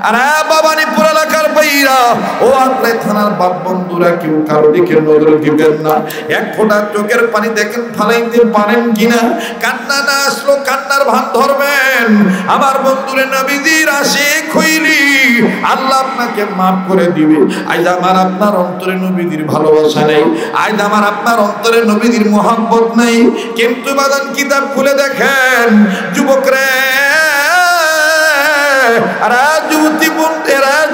আর ভবানীপুর এলাকার ভাইরা, ও আত্রাই থানার বাপ বন্ধুরা, কেউ কারো দিকে নজর দিবেন না। এক ফোঁটা চোখের পানি দেখেন ফালাইতে পারেন কিনা, কান্না না আসলো কান্নার ভান ধরবেন। আমার বন্ধুরে নবীজির আশিক হইলি, আল্লাহ আপনাকে মাফ করে দিবে। আজ আমার আপনার অন্তরে নবীজির ভালোবাসা নেই, আজ আমার আপনার অন্তরে নবীজির মোহাব্বত নেই। কিন্তু বাদান কিতাব খুলে দেখেন যুবকরে,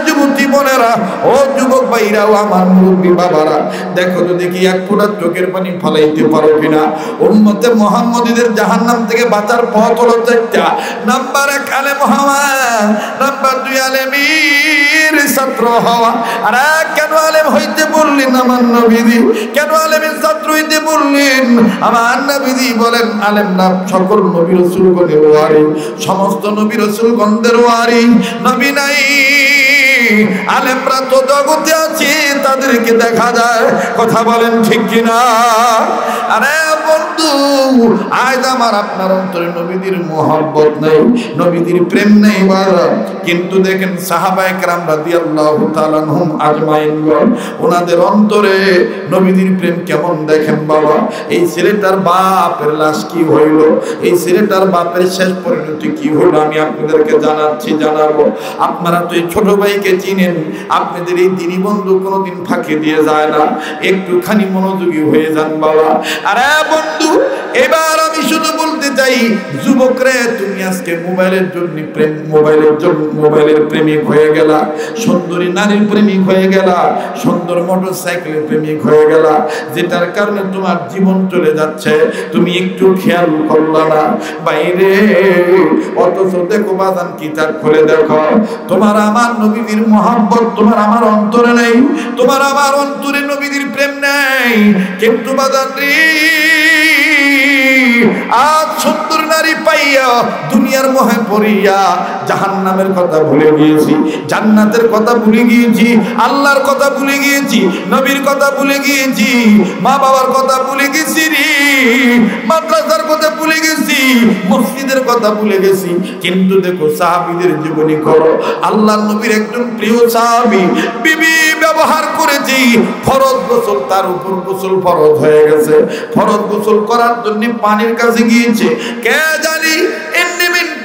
যুবতী বোনেরা, ও যুবক ভাইরা, ও আমার মুরব্বী বাবারা, দেখো তো দেখি এক ফোঁটা চোখের পানি ফলাইতে পারো কিনা। উম্মতে মুহাম্মদীদের জাহান্নাম থেকে বাঁচার পথ হলো চারটা। নাম্বার 1 আলেম হওয়া, নাম্বার 2 আলেমের ছাত্র হওয়া। আর কেন আলেম হইতে বললেন আমার নবীজি? কেন আলেমের ছাত্র হইতে বললেন? আমার নবীজি বলেন, আলেমরা সকল নবী রাসূলগণের ওয়ারিস, সমস্ত নবী রাসূলগণদের ওয়ারিস। নবী নাই, আলেমরা তো জগতে আছে, তাদেরকে দেখা যায়। কথা বলেন ঠিক কিনা? আরে বন্ধু, আজ আমার আপনার অন্তরে নবীদের মোহাব্বত নেই, নবীদের প্রেম নেই বাবা। কিন্তু দেখেন সাহাবায়ে কেরাম রাদিয়াল্লাহু তাআলা আনহুম আজমাইন, ওনাদের অন্তরে নবীদের প্রেম কেমন দেখেন বাবা। এই ছেলেটার বাপের লাশ কি হইল, এই ছেলেটার বাপের শেষ পরিণতি কি হইল, আমি আপনাদেরকে জানাচ্ছি, জানাবো। আপনারা তো এই ছোট ভাইকে চিনেন, আপনাদের এই দিনী বন্ধু কোনোদিন ফাঁকি দিয়ে যায় না। একটুখানি মনোযোগী হয়ে যান বাবা। আরে বন্ধু, এবার আমি শুধু বলতে চাই, যুবকরে তুমি আজকে মোবাইলের জন্য মোবাইলের প্রেমিক হয়ে গেলা, সুন্দরী নারীর প্রেমিক হয়ে গেলা, সুন্দর মোটরসাইকেলের প্রেমিক হয়ে গেলা, যেটার কারণে তোমার জীবন চলে যাচ্ছে, তুমি একটু খেয়াল করলা না বাইরে। অথচ দেখো বাজান কিতাব খুলে দেখো, তোমার আমার নবীদের মোহাব্বত তোমার আমার অন্তরে নেই, তোমার আমার অন্তরে নবীদের প্রেম নেই। কিন্তু বাজান রে, আজ সুন্দর নারী পাইয়া দুনিয়ার মোহে পড়িয়া জাহান্নামের কথা ভুলে গিয়েছি, জান্নাতের কথা ভুলে গিয়েছি, আল্লাহর কথা ভুলে গিয়েছি, নবীর কথা ভুলে গিয়েছি, মা বাবার কথা ভুলে গেছি রে, মাদ্রাসার কথা ভুলে গেছি, মসজিদের কথা ভুলে গেছি। কিন্তু দেখো সাহাবীদের জীবনী করো, আল্লাহর নবীর একজন প্রিয় সাহাবী বিবি ব্যবহার করেছি, ফরজ গোসল, তার উপর গোসল ফরজ হয়ে গেছে, ফরজ গোসল করার জন্য পানির কাছে গিয়েছে, কে জানি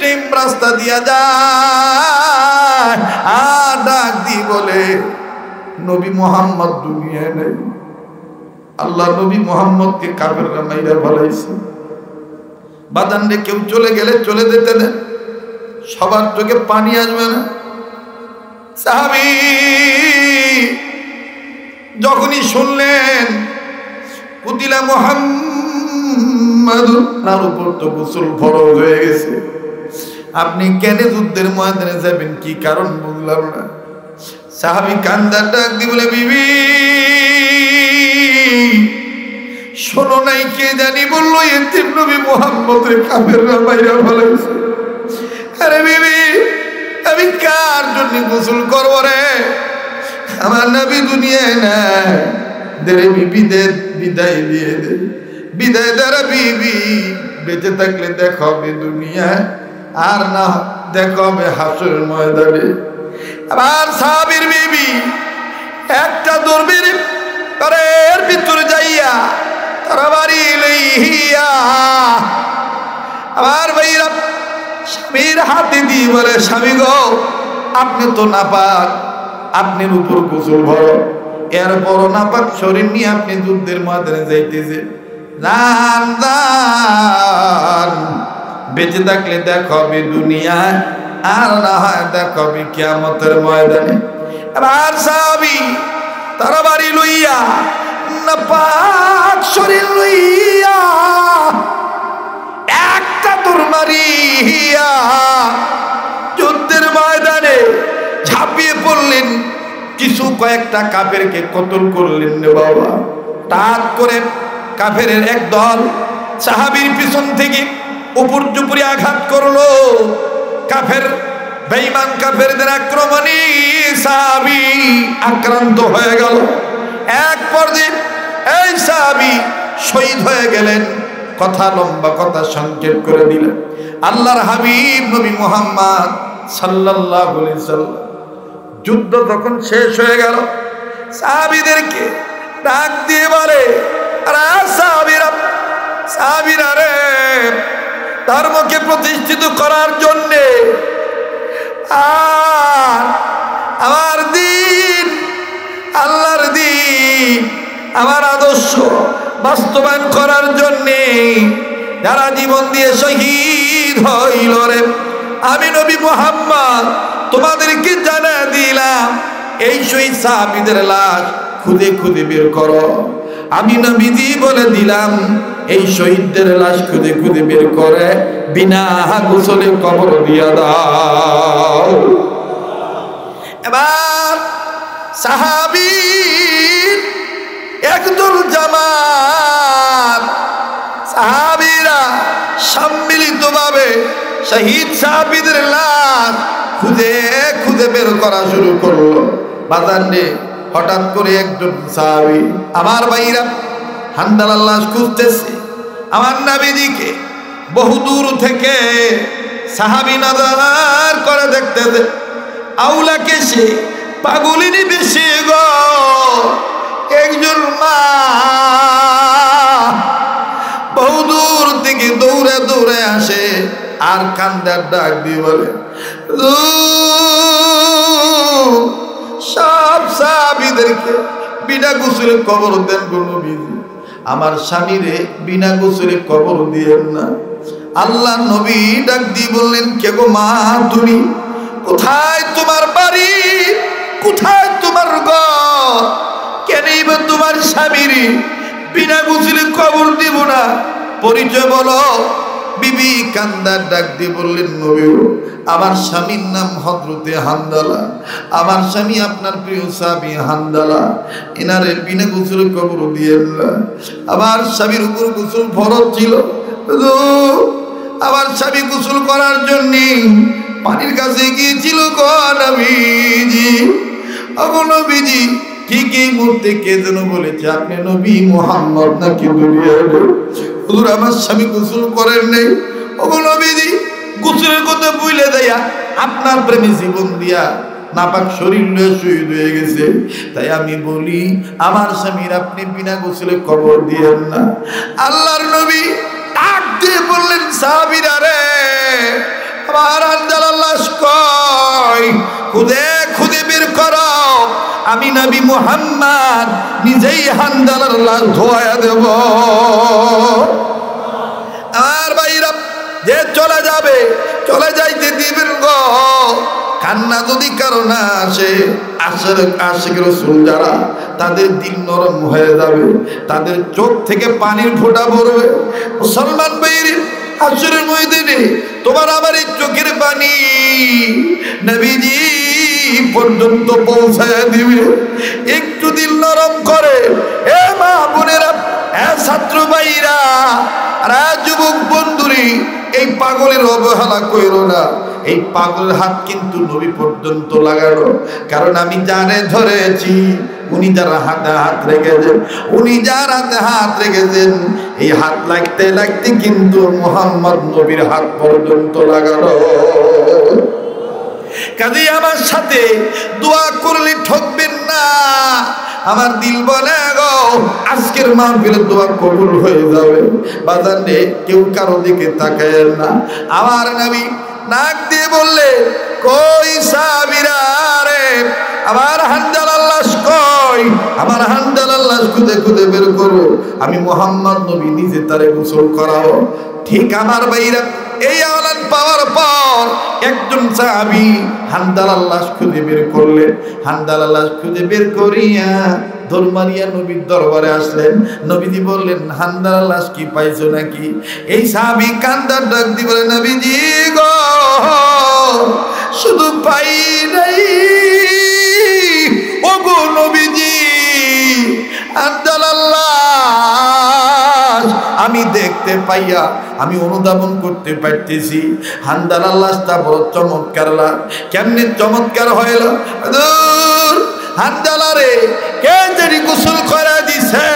টাইম রাস্তা দিয়া যায়, আর ডাক দি বলে নবী মুহাম্মদ দুনিয়ায় নেই। আল্লাহ নবী মুহাম্মদকে কাফেররা মাইরা ফলাইছে। বাদানরে কেউ চলে গেলে চলে যেতে দেন, সবার চোখে পানি আসবে না। সাহাবী যখনই শুনলেন কুতিলা মুহাম্মাদ, তার উপর তো গোসল ফরজ হয়ে গেছে, আপনি কেন যুদ্ধের ময়দানে যাবেন, কি কারণ বুঝলাম না। সাহাবী কান্দা ডাক দি বলে, বিবি শোনো নাই, কে জানি বললো এতিম নবী মুহাম্মদের কাফেররা মাইরা ফেলেছে। আরে বিবি, আমি কার জন্য গোসল করব রে? আমার নবী দুনিয়ায় নাই, দেরে বিবি দে, বিদায় দিয়ে দে, বিদায় দ্বারা বিবি বেঁচে থাকলে দেখা হবে দুনিয়ায়, আর না দেখা হবে হাসরের ময়দানে। আবার সাহাবীর বিবি একটা দৌড়বের ঘরের ভিতরে যাইয়া তারা বাড়ি লইয়া, আমার ভাইরা স্বামীর হাতে দিয়ে বলে, স্বামী গো আপনি তো নাপাক, আপনার উপর গোসল ভরো, এরপর নাপাক শরীর নিয়ে আপনি যুদ্ধের ময়দানে যাইতেছে, বেঁচে থাকলে দেখা হবে দুনিয়ায়, আর না হয় দেখা হবে কিয়ামতের ময়দানে। এবার সাহাবী তারা বাড়ি লইয়া, নাপাক শরীর লইয়া, একটা দৌড় মারিয়া যুদ্ধের ময়দানে ঝাঁপিয়ে পড়লেন। কিছু কয়েকটা কাফেরকে কতল করলেন রে বাবা। টাক করে কাফেরের এক দল সাহাবীর পিছন থেকে উপর জুপুরি আঘাত করলো। কাফের বেঈমান কাফেরদের আক্রমণে সাহাবী আক্রান্ত হয়ে গেল। এক পর্যায়ে এই সাহাবী শহীদ হয়ে গেলেন। কথা লম্বা, কথা সংক্ষেপ করে দিলেন। আল্লাহর হাবিব নবী মুহাম্মদ সাল্লাল্লাহু আলাইহি ওয়াসাল্লাম যুদ্ধ তখন শেষ হয়ে গেল, সাহাবীদেরকে ডাক দিয়ে বলে, আরে সাহাবীরা রে, ধর্মকে প্রতিষ্ঠিত করার জন্যে আর আমার দিন, আল্লাহর দিন, আমার আদর্শ বাস্তবায়ন করার জন্যে যারা জীবন দিয়ে শহীদ হইল রে, আমি নবী মুহাম্মদ তোমাদেরকে জানা দিলাম, এই শহীদ সাহাবীদের লাশ খুঁজে খুঁজে বের করো। আমি নবীজি বলে দিলাম, এই শহীদদের লাশ খুঁজে খুঁজে বের করে বিনা গোসলে কবর দিয়া দাও। এবার সাহাবী একদল জামাত সাহাবীরা সম্মিলিতভাবে শহীদ সাহাবীদের লাশ খুঁজে খুঁজে বের করা শুরু করলো। বাজারে হঠাৎ করে একজন সাহাবী, আমার ভাইরা, হানজালার লাশ খুঁজতেছে। আমার নবীজিকে বহু দূর থেকে সাহাবী নজর করে দেখতেছে, আউলাকে সে পাগলিনী বেশি গো। একজন মা বহু দূর থেকে দৌড়ে দৌড়ে আসে আর কান্দার ডাক দিয়ে বলে, সব সাহাবীদেরকে বিনা গোসলে কবর দেন গো নবীজি, আমার স্বামীরে বিনা গোসলে কবর দিয়েন না। আল্লাহ নবী ডাক দিয়ে বললেন, কে গো মা তুমি? কোথায় তোমার বাড়ি? কোথায় তোমার ঘর? কেনই বা তোমার স্বামীরে বিনা গোসলে কবর দিব না? পরিচয় বলো। বিবি কান্দার ডাক দিয়ে বললেন, নবী, আমার স্বামীর নাম হযরতে হানজালা, আমার স্বামী আপনার প্রিয় সাহাবী হানজালা, এনারে বিনা গোসলে কবর দিয়েন না। আমার স্বামীর উপর গোসল ফরজ ছিল, আমার স্বামী গোসল করার জন্য পানির কাছে গিয়েছিল গো নবীজি। ওগো নবীজি, ঠিক এই মুহূর্তে কে যেন বলেছে, আপনি নবী মুহাম্মদ নাকি দুনিয়ার? হুজুর, আমার স্বামী গোসল করেন নাই। ওগো নবীজি, গোসলের কথা ভুলে দেয়া আপনার প্রেমে জীবন দিয়া নাপাক শরীর লয়ে শহীদ হয়ে গেছে। তাই আমি বলি, আমার স্বামীর আপনি বিনা গোসলে কবর দিয়েন না। আল্লাহর নবী ডাক দিয়ে বললেন, সাহাবীরা রে, আমার হানজালার লাশ কই? খুদে খুদে বের করো, আমি নবী মুহাম্মদ নিজেই হানজালার লাশ ধোয়া দেব। আর ভাইরা, যে চলে যাবে চলে যাইতে দিবেন গো। কান্না যদি কারো না আসে, আশিক রাসূল যারা, তাদের দিল নরম হয়ে যাবে, তাদের চোখ থেকে পানির ফোঁটা পড়বে। মুসলমান ভাইরে, হাসরের ময়দানে তোমার আমার এই চোখের পানি নবীজি পর্যন্ত পৌঁছায় দিবে। একটু দিল নরম করে, এ মা বোনেরা, এ ছাত্র ভাইরা, আর যুবক বন্ধুরি, এই পাগলের অবহেলা কইরো না। এই পাগলের হাত কিন্তু নবী পর্যন্ত লাগানো, কারণ আমি জানে ধরেছি উনি যার হাতে হাত রেখেছেন, উনি যার হাতে হাত রেখেছেন, এই হাত লাগতে লাগতে কিন্তু মুহাম্মদ নবীর হাত পর্যন্ত লাগানো। কাজে আমার সাথে দোয়া করলে ঠকবেন না। আমার দিল বলে গো, আজকের মাহফিলে দোয়া কবুল হয়ে যাবে। বাজারে কেউ কারো দিকে তাকায় না। আমার নবী নাক দিয়ে বললে, কই সাহাবীরা রে, আমার হানজালার লাশ কই? আমার হানজালার লাশ খুঁজে খুঁজে বের করো, আমি মুহাম্মদ নবী নিজে তারে গোসল করাও। ঠিক আমার ভাইরা, এই আওলাদ পাওয়ার পর একজন সাহাবী হানজালার লাশ খুঁজে বের করলেন। হানজালার লাশ খুঁজে বের করিয়া দরমারিয়া নবীর দরবারে আসলেন। নবীজি বললেন, হানজালার লাশ কি পাইছো নাকি? এই সাহাবী কান্দার ডাক দিয়ে বলে, নবীজি গো, শুধু পাই নাই, ওগো নবীজি, হানজালার লাশ আমি দেখতে পাইয়া আমি অনুধাবন করতে পারতেছি। হানজালার লাশটা বড় চমৎকার লাশ। কেমনে চমৎকার হইল? হানজালারে কে জানি গোসল করে দিছে।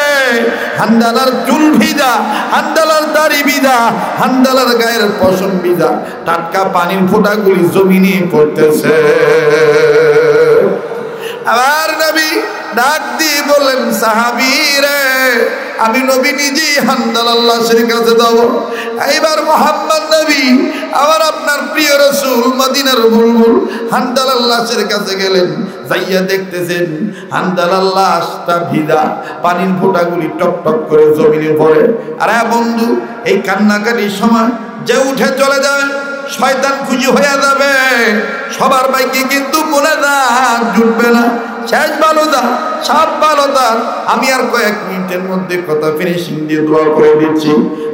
হানজালার চুল ভিজা, হানজালার দাড়ি ভিজা, হানজালার গায়ের পশম ভিজা, টাটকা পানির ফোঁটাগুলি জমিনে পড়তেছে। নবী ডাক দিয়ে বললেন, সাহাবী রে, আমি নবী নিজেই হানজালার লাশের কাছে যাব। এইবার মোহাম্মদ নবী আবার আপনার প্রিয় রাসূল মদিনার বুলবুল হানজালার লাশের কাছে গেলেন। যাইয়া দেখতেছেন হানজালার লাশটা ভিজা, পানির ফোঁটাগুলি টপ টপ করে জমিনে পড়ে। আরে বন্ধু, এই কান্নাকাটির সময় যে উঠে চলে যায় শয়তান খুশি হয়ে যাবে। সবার বাইকে কিন্তু মোনাজাত জুটবে না। শেষ ভালো দা, সব ভালো দা। আমি আর কয়েক মিনিটের মধ্যে কথা ফিনিশিং দিয়ে দোয়া করে দিচ্ছি।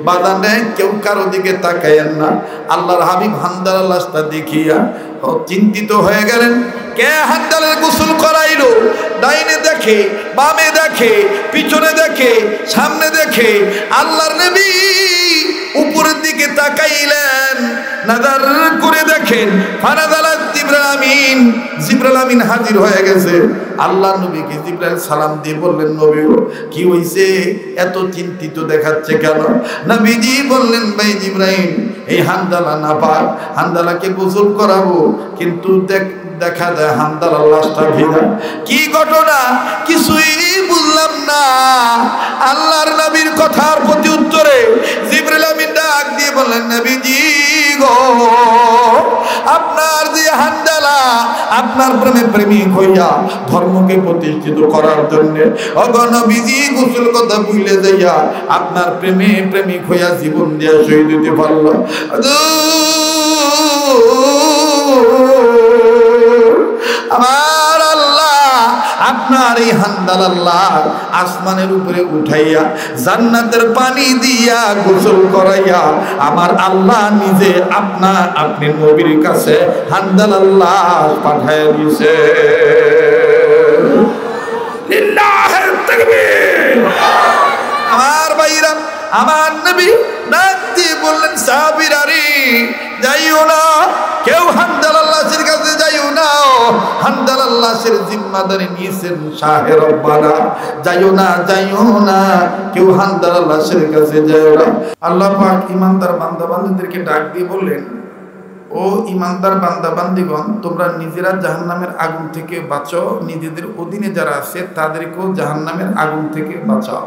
বাদানে কেউ কারো দিকে তাকায়েন না। আল্লাহর হাবিব হানজালার লাশটা দেখিয়া চিন্তিত হয়ে গেলেন। কে হানজালার গোসল করাইলো? ডাইনে দেখে, বামে দেখে, পিছনে দেখে, সামনে দেখে। আল্লাহর নবী উপরের দিকে তাকাইলেন, নাজার করে দেখেন ফানাজালাত জিবরাইল আমিন। জিবরাইল আমিন হাজির হয়ে গেছে। আল্লাহ নবীকে জিবরাইল সালাম দিয়ে বললেন, নবী কি হইছে, এত চিন্তিত দেখাচ্ছে কেন? নবীজি বললেন, ভাই জিবরাইল, এই হানজালা নাপাক, হানজালাকে গোসল করাবো, কিন্তু দেখা যায় হানজালার লাশটা ভিজা। কি ঘটনা কিছুই বুঝলাম না। আল্লাহর নবীর কথার প্রতি উত্তরে জিবরাইল আমিন ডাক দিয়ে বললেন, নবীজি গো, আপনার যে হানজালা আপনার প্রেমে প্রেমিক হইয়া ধর্মকে প্রতিষ্ঠিত করার জন্য নবীজি গোসল কথা ভুলে যাইয়া আপনার প্রেমে প্রেমিক হইয়া জীবন দিয়া শহীদ হইতে পারল। আমার আল্লাহ আপনার এই হানজালার লাশ আসমানের উপরে উঠাইয়া জান্নাতের পানি দিয়া গোসল করাইয়া আমার আল্লাহ নিজে আপনি নবীর কাছে হানজালার লাশ পাঠাইয়া দিয়েছে। লিল্লাহি তাকবীর। আমার ভাইরা, আমার নবী ডাক দিয়ে বললেন, সাহাবীরা রে, যাইও না, কেউ হানজালার লাশের কাছে যাইও না। হানজালার লাশের জিম্মাদারি নিয়েছেন শাহে রব্বানা। যাইও না, যাইও না, কেউ হানজালার লাশের কাছে যাইও না। আল্লাহ পাক ইমানদার বান্দা বান্দীদেরকে ডাক দিয়ে বললেন, ও ইমানদার বান্দা বান্দীগণ, তোমরা নিজেরা জাহান্নামের আগুন থেকে বাঁচো, নিজেদের অধীনে যারা আছে তাদেরকেও জাহান্নামের আগুন থেকে বাঁচাও।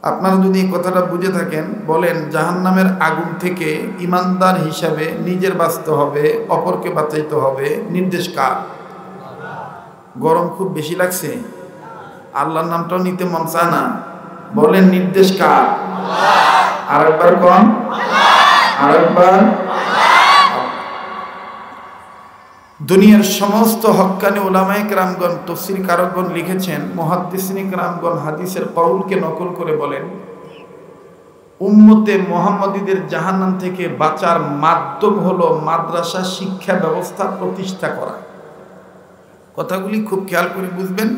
আপনারা যদি এই কথাটা বুঝে থাকেন, বলেন জাহান্নামের আগুন থেকে ইমানদার হিসাবে নিজের বাঁচতে হবে, অপরকে বাঁচাইতে হবে, নির্দেশ কার? গরম খুব বেশি লাগছে, আল্লাহর নামটাও নিতে মন চায় না, বলেন নির্দেশ কার? আরেকবার কম, আরেকবার। দুনিয়ার সমস্ত হক্কানি উলামায়ে কেরামগণ, তাফসীর কারকগণ লিখেছেন, মুহাদ্দিসিনে কেরামগণ হাদিসের কওলকে নকল করে বলেন, উম্মতে মুহাম্মাদীদের জাহান্নাম থেকে বাঁচার মাধ্যম হলো মাদ্রাসা শিক্ষা ব্যবস্থা প্রতিষ্ঠা করা। কথাগুলি খুব খেয়াল করে বুঝবেন,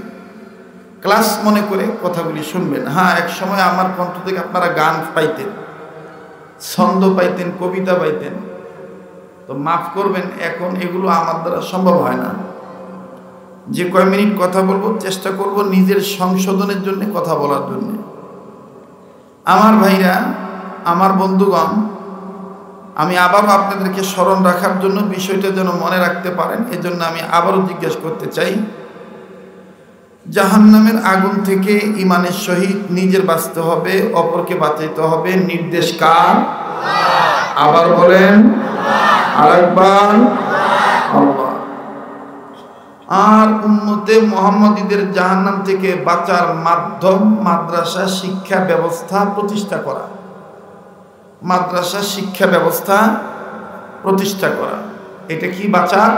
ক্লাস মনে করে কথাগুলি শুনবেন। হ্যাঁ, এক সময় আমার কণ্ঠ থেকে আপনারা গান পাইতেন, ছন্দ পাইতেন, কবিতা পাইতেন, তো মাফ করবেন, এখন এগুলো আমার দ্বারা সম্ভব হয় না। যে কয় মিনিট কথা বলবো চেষ্টা করব নিজের সংশোধনের জন্য কথা বলার জন্য। আমার ভাইরা, আমার বন্ধুগণ, আমি আবারও আপনাদেরকে স্মরণ রাখার জন্য, বিষয়টা যেন মনে রাখতে পারেন, এজন্য আমি আবারও জিজ্ঞেস করতে চাই, জাহান্নামের আগুন থেকে ইমানের সহিত নিজের বাঁচতে হবে, অপরকে বাঁচাইতে হবে, নির্দেশ কার? আবার বলেন, আরেকবার, আল্লাহ। আর উম্মতে মুহাম্মাদীদের জাহান্নাম থেকে বাঁচার মাধ্যম মাদ্রাসা শিক্ষা ব্যবস্থা প্রতিষ্ঠা করা। মাদ্রাসা শিক্ষা ব্যবস্থা প্রতিষ্ঠা করা, এটা কি বাঁচার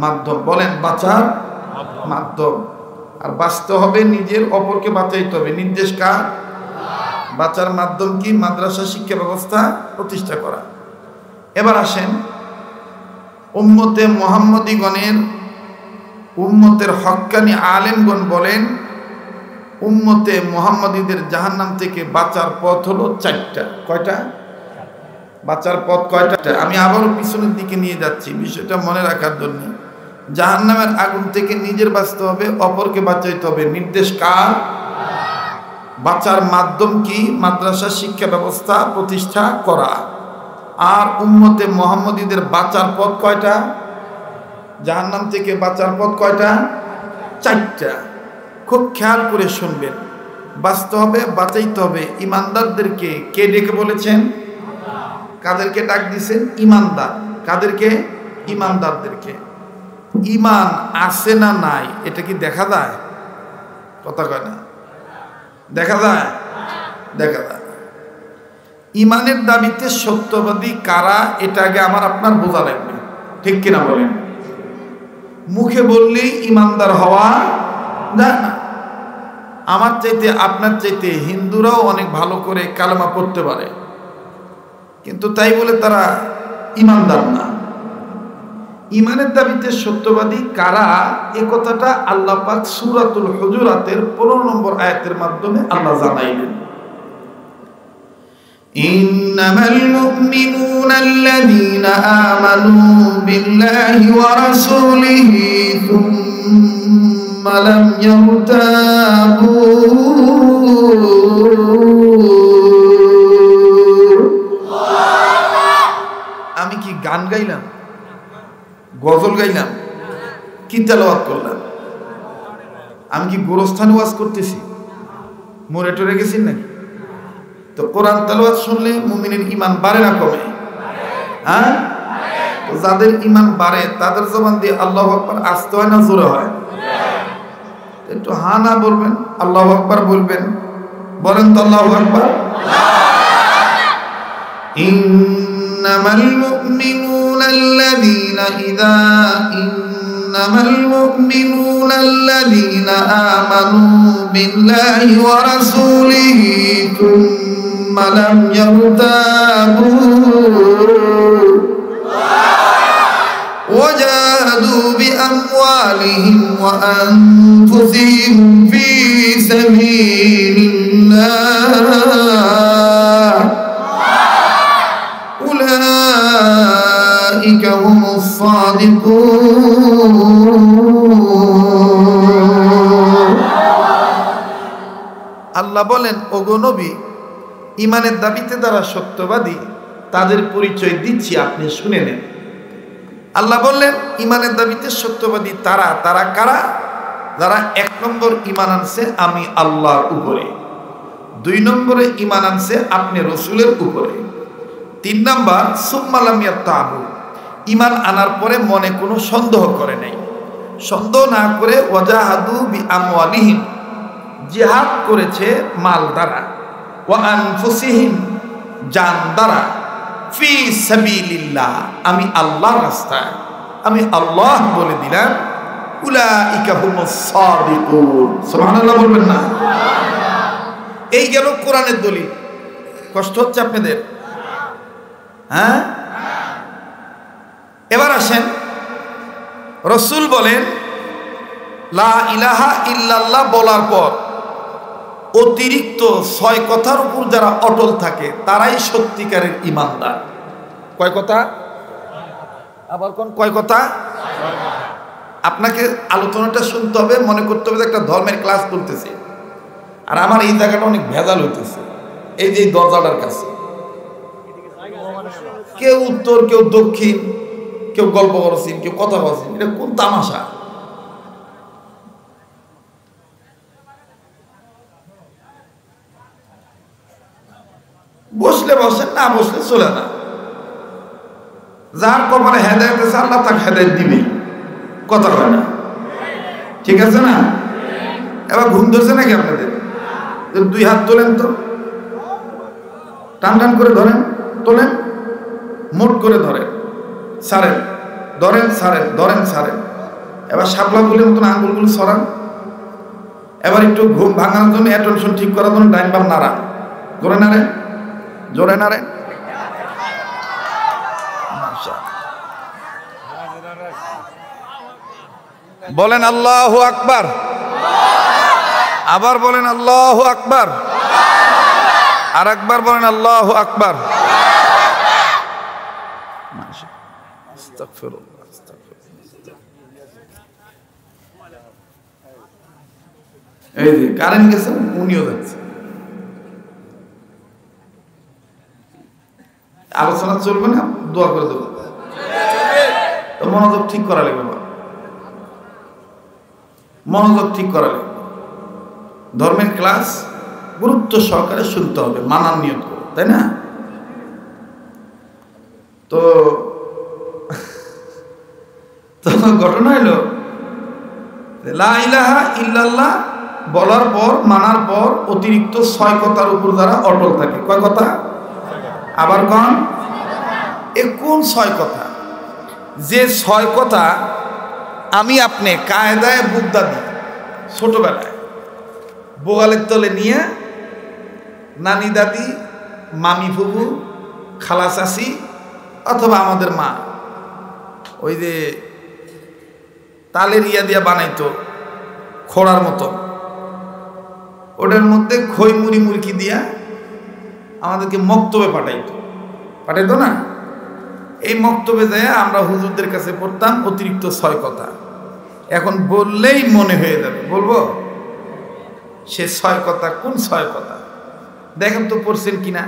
মাধ্যম? বলেন, বাঁচার মাধ্যম। আর বাঁচতে হবে নিজের, অপরকে বাঁচাইতে হবে, নির্দেশ কার? বাঁচার মাধ্যম কি? মাদ্রাসা শিক্ষা ব্যবস্থা প্রতিষ্ঠা করা। এবার আসেন, উম্মতে মুহাম্মাদীগণের, উম্মতের হক্কানি আলেমগণ বলেন, উম্মতে মুহাম্মাদীদের জাহান্নাম থেকে বাঁচার পথ হলো চারটা। কয়টা? বাঁচার পথ কয়টা? আমি আবারও পিছনের দিকে নিয়ে যাচ্ছি বিষয়টা মনে রাখার জন্য। জাহান্নামের আগুন থেকে নিজের বাঁচতে হবে, অপরকে বাঁচাইতে হবে, নির্দেশ কার? বাঁচার মাধ্যম কি? মাদ্রাসা শিক্ষা ব্যবস্থা প্রতিষ্ঠা করা। আর উম্মতে মুহাম্মাদীদের বাঁচার পথ কয়টা? জাহান্নাম থেকে বাঁচার পথ কয়টা? চারটা, খুব খেয়াল করে শুনবেন। বাঁচতে হবে, বাঁচাইতে হবে। ইমানদারদেরকে কে ডেকে বলেছেন? কাদেরকে ডাক দিছেন? ইমানদার। কাদেরকে? ইমানদারদেরকে। ইমান আছে না নাই এটা কি দেখা যায়? কথা কয় না, দেখা যায়? দেখা যায়। ইমানের দাবিতে সত্যবাদী কারা এটা আগে আমার আপনার বোঝা লাগবে, ঠিক কিনা বলেন? মুখে বললেই ইমানদার হওয়া যায় না। আমার চাইতে আপনার চাইতে হিন্দুরাও অনেক ভালো করে কালেমা পড়তে পারে, কিন্তু তাই বলে তারা ইমানদার না। ইমানের দাবিতে সত্যবাদী কারা এ কথাটা আল্লাহ পাক সূরাতুল হুজুরাতের 15 নম্বর আয়াতের মাধ্যমে আল্লাহ জানাইলেন। ইন্নামাল মুমিনুনাল্লাযীনা আমানু বিল্লাহি ওয়া রাসূলিহি সুম্মা লাম ইয়ারতাবু। আমি কি গান গাইলাম, গজল গাইলাম, কি তেলাওয়াত করলাম? আমি কি গোরস্থানে ওয়াজ করতেছি, মরে টরে গেছি নাকি? তো কোরআন তেলাওয়াত শুনলে মুমিনের ঈমান বাড়ে না কমে? হ্যাঁ, তো যাদের ঈমান বাড়ে তাদের জবান দিয়ে আল্লাহু আকবার আসতে হয় না জোরে হয়? একটু হ্যাঁ না বলবেন, আল্লাহু আকবার বলবেন। বলেন তো আল্লাহু আকবার। ইন্নামাল মুমিনুনা আল্লাযীনা আমানু বিল্লাহি ওয়া রাসূলিহি সুম্মা লাম ইয়ারতাবু ওয়া জাহাদু বিআমওয়ালিহিম ওয়া আনফুসিহিম ফী সাবিলিল্লাহ উলাইকা হুমুস সাদিকুন। আল্লাহ বলেন, ওগো নবী, ইমানের দাবিতে যারা সত্যবাদী তাদের পরিচয় দিচ্ছি, আপনি শুনে নেন। আল্লাহ বললেন ইমানের দাবিতে সত্যবাদী তারা কারা? যারা 1 নম্বর ঈমান আনছে আমি আল্লাহর উপরে, 2 নম্বরে ঈমান আনছে আপনি রাসূলের উপরে, 3 নাম্বার সুম্মা লাম ইয়ারতাবু, ঈমান আনার পরে মনে কোনো সন্দেহ করে নাই। সন্দেহ না করে ওয়াজাহাদু বিআমওয়ালিহিম, জিহাদ করেছে মাল দ্বারা, ওয়া আনফুসিহিম, জান দ্বারা, ফি সাবিলিল্লাহ, আমি আল্লাহর রাস্তায়, আমি আল্লাহ বলে দিলাম। উলাইকা হুমুস সাদিকুন। সুবহানাল্লাহ বলবেন না? এই গেল কোরআনের দলিল। কষ্ট হচ্ছে আপনাদের? হ্যাঁ, এবার আসেন, রাসূল বলেন লা ইলাহা ইল্লাল্লাহ বলার পর অতিরিক্ত 6 কথার উপর যারা অটল থাকে তারাই সত্যিকারের ঈমানদার। কয় কথা? আবার কোন কয় কথা? আপনাকে আলোচনাটা শুনতে হবে, মনে করতে হবে একটা ধর্মের ক্লাস করতেছে, আর আমার এই জায়গাটা অনেক ভেজাল হইতেছে। এই যে দরজাটার কাছে কেউ উত্তর, কেউ দক্ষিণ, কেউ গল্প করছেন, কেউ কথা বলছেন, এটা কোন তামাশা? বসলে বসেন, না বসলে চলে না। যার কপালে হেদায়েত আছে আল্লাহ তাকে হেদায়েত দিবে, কথা হয় না? ঠিক আছে না? এবার ঘুম ধরছে নাকি আপনাদের? 2 হাত তোলেন তো, টান টান করে ধরেন, তোলেন, মোট করে ধরেন, ছাড়েন, ধরেন, ছাড়েন, ধরেন, ছাড়েন। এবার শাপলা ফুলের মতন আঙ্গুলগুলো সরান। এবার একটু ঘুম ভাঙানোর জন্য, অ্যাটেনশন ঠিক করার জন্য ডাইন বাম নাড়ান, জোরে নাড়েন, জোরে নাড়েন। বলেন আল্লাহু আকবার, আবার বলেন আল্লাহু আকবার, আর একবার বলেন আল্লাহু আকবার। এই যে কারেন্ট গেছে, উনিও যাচ্ছে। আলোচনা চলবে না, দোয়া করে দেবো, তো মনোযোগ ঠিক করা লাগবে। মনোযোগ ঠিক করা লাগবে। ধর্মের ক্লাস গুরুত্ব সহকারে শুনতে হবে, মানার নিয়ত করে, তাই না? তো ঘটনা হলো লা ইলাহা ইল্লাল্লাহ বলার পর, মানার পর অতিরিক্ত 6 কথার উপর দ্বারা অটল থাকে। কয় কথা? আবার কোন? কোন 6 কথা? যে 6 কথা আমি আপনি কায়দায় বুদ্ধা দিই ছোটবেলায় বোগালের তলে নিয়ে নানি দাদি, মামি ফুবু, খালা চাচি অথবা আমাদের মা ওই যে তালের ইয়া দিয়া বানাইতো খোড়ার মতো, ওটার মধ্যে খই মুড়ি মুরকি দিয়া আমাদেরকে মক্তবে পাঠাইতো না? এই মক্তবে যায় আমরা হুজুরদের কাছে পড়তাম অতিরিক্ত 6 কথা। এখন বললেই মনে হয়ে যাবে, বলবো সে 6 কথা কোন 6 কথা দেখেন তো পড়ছেন কিনা।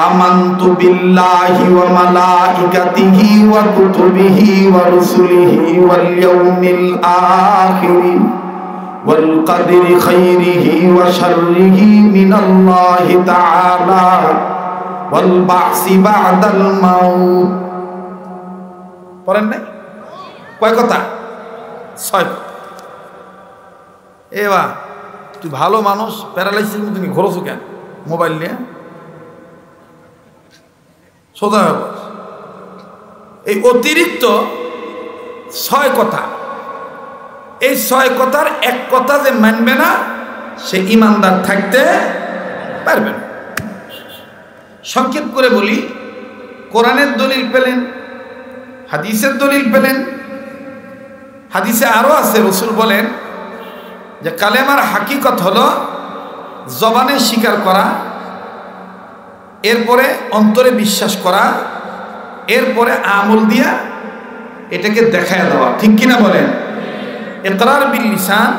আমানতু বিল্লাহি ওয়া মালাইকাতিহি ওয়া কুতুবিহি ওয়া রুসুলিহি ওয়াল ইয়াউমিল আখির ওয়াল কদরি খাইরিহি ওয়া শাররিহি মিনাল্লাহি তাআলা ওয়াল বা'সি বা'দাল মাউত। পড়েন নাই? কয় কথা? 6 কথা। এবা তুই ভালো মানুষ, প্যারালাইসিস মতো তুমি ঘোরছো কেন মোবাইল নিয়ে? সোজা এই অতিরিক্ত 6 কথা, এই 6 কথার এক কথা যে মানবে না সে ইমানদার থাকতে পারবে না। সংক্ষেপ করে বলি, কোরআনের দলিল পেলেন, হাদিসের দলিল পেলেন। হাদিসে আরো আছে, রাসূল বলেন যে কালেমার হাকিকত হলো জবানে স্বীকার করা, এরপরে অন্তরে বিশ্বাস করা, এরপরে আমল দিয়া এটাকে দেখায় দেওয়া। ঠিক কিনা বলেন? ইকরার বিল লিসান,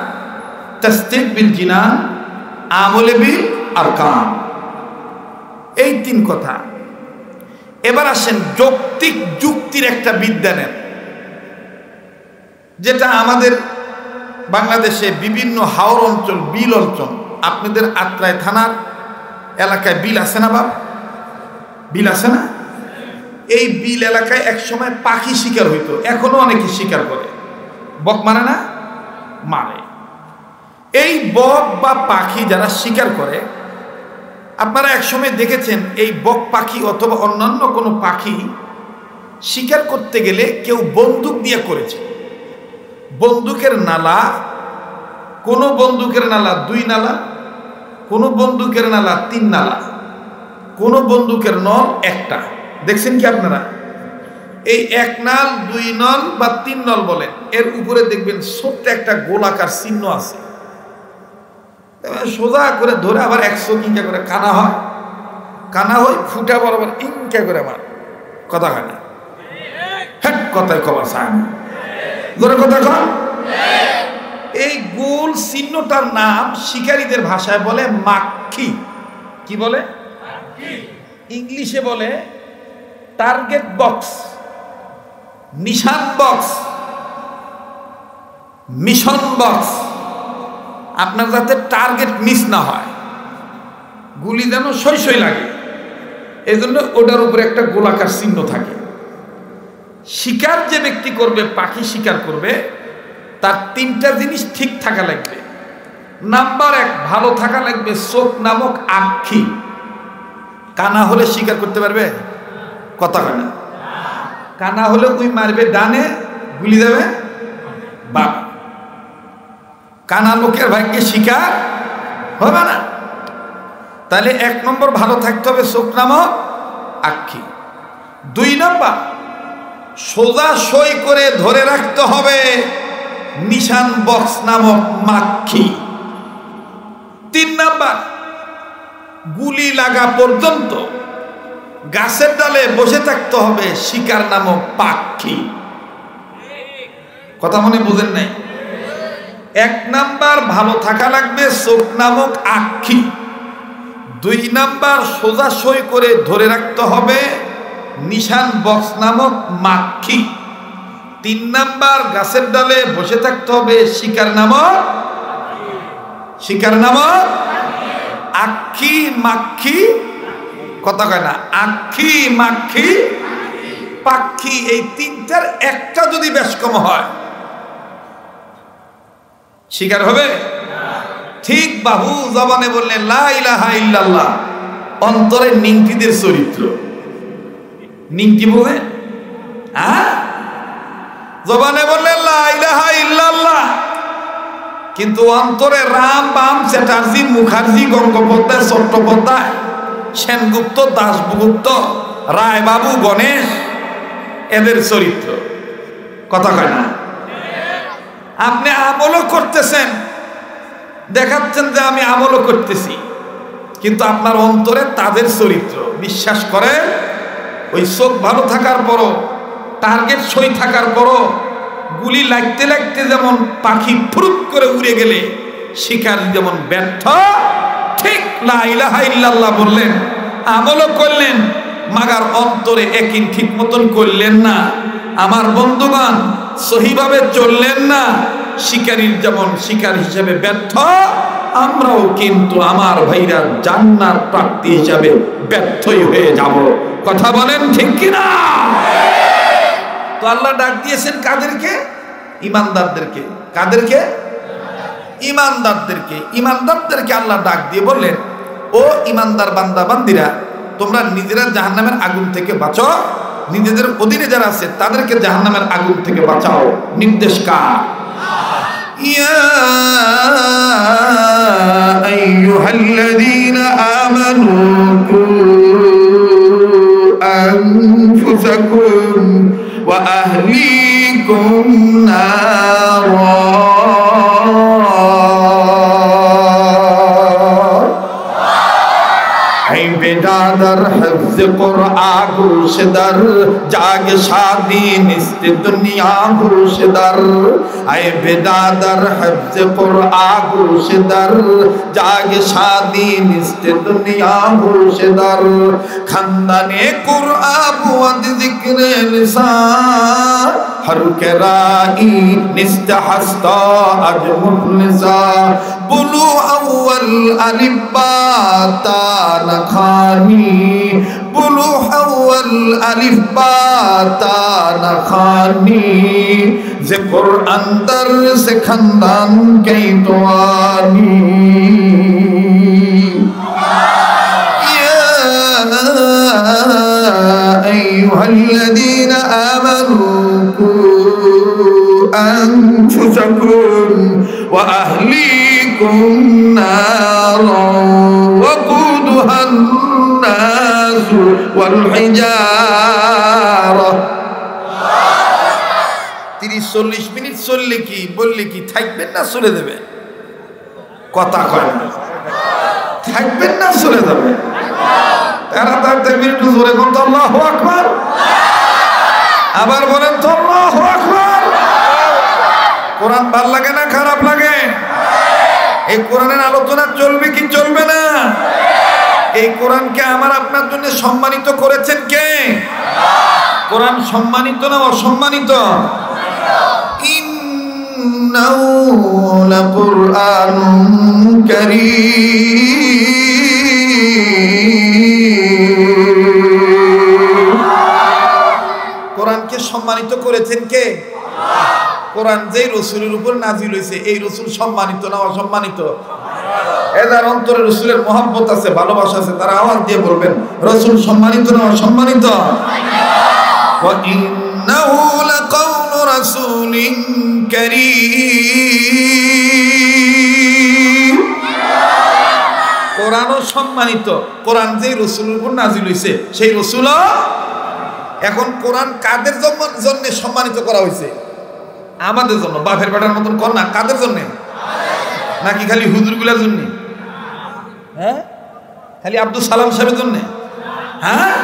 তাসদীক বিল জিনান, আমলে বিল আরকান, এই 3 কথা। এবার আসেন যৌক্তিক যুক্তির একটা বিদ্যা নেন, যেটা আমাদের বাংলাদেশে বিভিন্ন হাওর অঞ্চল, বিল অঞ্চল, আপনাদের আত্রাই থানার এলাকায় বিল আছে না বাপ? বিল আছে না? এই বিল এলাকায় এক সময় পাখি শিকার হইতো, এখনো অনেকে শিকার করে। বক মারে না? মারে। এই বক বা পাখি যারা শিকার করে, আপনারা এক সময় দেখেছেন এই বক পাখি অথবা অন্যান্য কোনো পাখি শিকার করতে গেলে কেউ বন্দুক দিয়ে করেছে। বন্দুকের নালা, কোন বন্দুকের নালা 2 নালা, কোন বন্দুকের নালা 3 নালা, কোন বন্দুকের নল 1টা। দেখছেন কি আপনারা? এই 1 নাল, 2 নল বা 3 নল বলেন, এর উপরে দেখবেন ছোট্ট একটা গোলাকার চিহ্ন আছে। সোজা করে ধরে আবার 100 ইঞ্চা করে কানা হয়, কানা হয় ফুটা বরাবর ইঞ্চা করে আমার কথা হয় না। হ্যাঁ, কথায় খবর চায় না, ধরে কথা কন। এই গোল চিহ্নটার নাম শিকারীদের ভাষায় বলে মাক্ষী। কি বলে? ইংলিশে বলে টার্গেট বক্স, নিশান বক্স, মিশন বক্স। আপনার যাতে টার্গেট মিস না হয়, গুলি যেন সই সই লাগে, এই জন্য ওটার উপরে একটা গোলাকার চিহ্ন থাকে। শিকার যে ব্যক্তি করবে, পাখি শিকার করবে, তার 3টা জিনিস ঠিক থাকা লাগবে। নাম্বার 1, ভালো থাকা লাগবে চোখ নামক আঁখি। কানা হলে শিকার করতে পারবে? কথা হয় না। কানা হলে ওই মারবে ডানে, গুলি দেবে বাম। কানা লোকের ভাগ্যে শিকার হবে না। তাহলে 1 নম্বর ভালো থাকতে হবে চোখ নামক আঁখি। 2 নম্বর সোজা সই করে ধরে রাখতে হবে নিশান বক্স নামক মাক্ষী। 3 নম্বর গুলি লাগা পর্যন্ত গাছের ডালে বসে থাকতে হবে শিকার নামক পাখি। কথা মনে বুঝেন নাই? 1 নাম্বার ভালো থাকা লাগবে চোখ নামক আঁখি। 2 নাম্বার সোজা সই করে ধরে রাখতে হবে নিশান বক্স নামক মাক্ষী। তিন নাম্বার গাছের ডালে বসে থাকতে হবে শিকার নামক আক্ষি মাক্ষি, কথা কয় না, আক্ষি মাক্ষি পাক্ষি, এই তিনটার একটা যদি বেশ কম হয় শিকার হবে? ঠিক বাহু জবানে বললেন লা ইলাহা ইল্লাল্লাহ, অন্তরে নিংটিদের চরিত্র। নিংটি বলে জবানে বললেন লা ইলাহা ইল্লাল্লাহ, কিন্তু অন্তরে রাম বাম চ্যাটার্জি মুখার্জি গঙ্গোপাধ্যায় চট্টোপাধ্যায় সেনগুপ্ত দাশগুপ্ত রায়বাবু গণেশ এদের চরিত্র। কথা কয় না? আপনি আমলও করতেছেন, দেখাচ্ছেন যে আমি আমলও করতেছি, কিন্তু আপনার অন্তরে তাদের চরিত্র। বিশ্বাস করে ওই চোখ ভালো থাকার পরও, টার্গেট সই থাকার পরও গুলি লাগতে লাগতে যেমন পাখি ফুরুত করে উড়ে গেলে শিকার যেমন ব্যর্থ, ঠিক লা ইলাহা ইল্লাল্লাহ বললেন, আমলও করলেন, মাগার অন্তরে একই ঠিক মতন করলেন না। আমার বন্ধুগণ, সহিভাবে চললেন না, শিকারীর যেমন শিকার হিসেবে ব্যর্থ, আমরাও কিন্তু আমার ভাইরা জান্নাত প্রাপ্তি হিসাবে ব্যর্থই হয়ে যাব। কথা বলেন ঠিক কিনা? তো আল্লাহ ডাক দিয়েছেন কাদেরকে? ইমানদারদেরকে। কাদেরকে? ইমানদারদেরকে। ইমানদারদেরকে আল্লাহ ডাক দিয়ে বললেন, ও ইমানদার বান্দা বান্দিরা, তোমরা নিজেরা জাহান্নামের আগুন থেকে বাঁচো, নিজেদের অধীনে যারা আছে তাদেরকে জাহান্নামের আগুন থেকে বাঁচাও। নির্দেশ কার? ইয়া আইয়ুহাল্লাযীনা আমানু কু আনফুসাকুম ওয়া আহলিকুম নারা। बेदादर हिफ्ज़ कुरआन गुशदर जाग शादी निस्त दुनिया गुशदर। ऐ बेदादर हिफ्ज़ कुरआन गुशदर जाग शादी निस्त दुनिया गुशदर। खंदने कुरआन बुअद ज़िक्र लिसान हर के राई निस्त हस्ता अज मुखलिसा। बुलू अव्वल अलिब्बा ता नखानी बुलू अव्वल अलिब्बा ता नखानी जे कुरआन दर से खंदान के तो आनी। या अय्युहल्लज़ीना आमनू कू अनफुसकुम व अहलीकुम नारा वक़ूदुहा الناس والحجارة। 30-40 মিনিট চললে কি বললে কি থাকবেন না চলে যাবেন? কথা কয় না, থাকবেন না চলে যাবেন? তাড়াতাড়ি থাকবেন, একটু জোরে কোন তো আল্লাহু আকবার। আবার বলেন তো আল্লাহু আকবার। কোরআন ভালো লাগে না খারাপ লাগে? এই কোরআনের আলোচনা চলবে কি চলবে না? এই কোরআনকে আমার আপনার জন্য সম্মানিত করেছেন কে? কোরআন সম্মানিত না অসম্মানিত? ইন্নাহু লাকুরআনুন কারীম। কোরআনকে সম্মানিত করেছেন কে? কোরআন যেই রাসূলের উপর নাজিল হয়েছে, এই রাসূল সম্মানিত না অসম্মানিত? এদের অন্তরে রাসূলের মহব্বত আছে, ভালোবাসা আছে, তারা আওয়াজ দিয়ে বলবেন রাসূল সম্মানিত না অসম্মানিত? ওয়া ইন্নাহু লাকাউলু রাসূলিন কারীম। কোরআনও সম্মানিত, কোরআন যেই রাসূলের উপর নাজিল হয়েছে সেই রাসূলও। এখন কোরআন কাদের জন্য সম্মানিত করা হয়েছে? আমাদের জন্য। বাপের বেটার মতন কর না, কাদের জন্য? নাকি খালি হুজুরগুলার জন্য? হ্যাঁ, খালি আব্দুল সালাম সাহেবের জন্য? হ্যাঁ,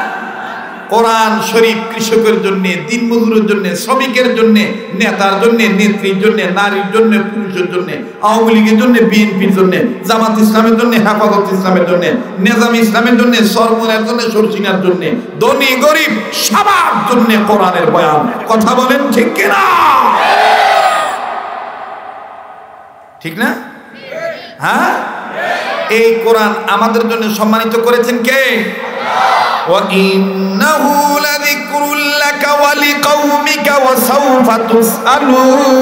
কোরআন শরীফ কৃষকের জন্য, দিনমজুরের জন্য, শ্রমিকের জন্য, নেতার জন্য, নেত্রীর জন্য, নারীর জন্য, পুরুষের জন্য, আওয়ামী লীগের জন্য, বিএনপির জন্য, জামাত ইসলামের জন্য, হেফাজত ইসলামের জন্য, নিজাম ইসলামের জন্য, সরমনের জন্য, সরসিনার জন্য, ধনী গরিব সবার জন্য কোরআনের বয়ান। কথা বলেন ঠিক কিনা? ঠিক না? হ্যাঁ, এই কোরআন আমাদের জন্য সম্মানিত করেছেন কে? وَإِنَّهُ لَذِكْرٌ لَكَ وَلِقَوْمِكَ وَسَوْفَ تُسْأَلُونَ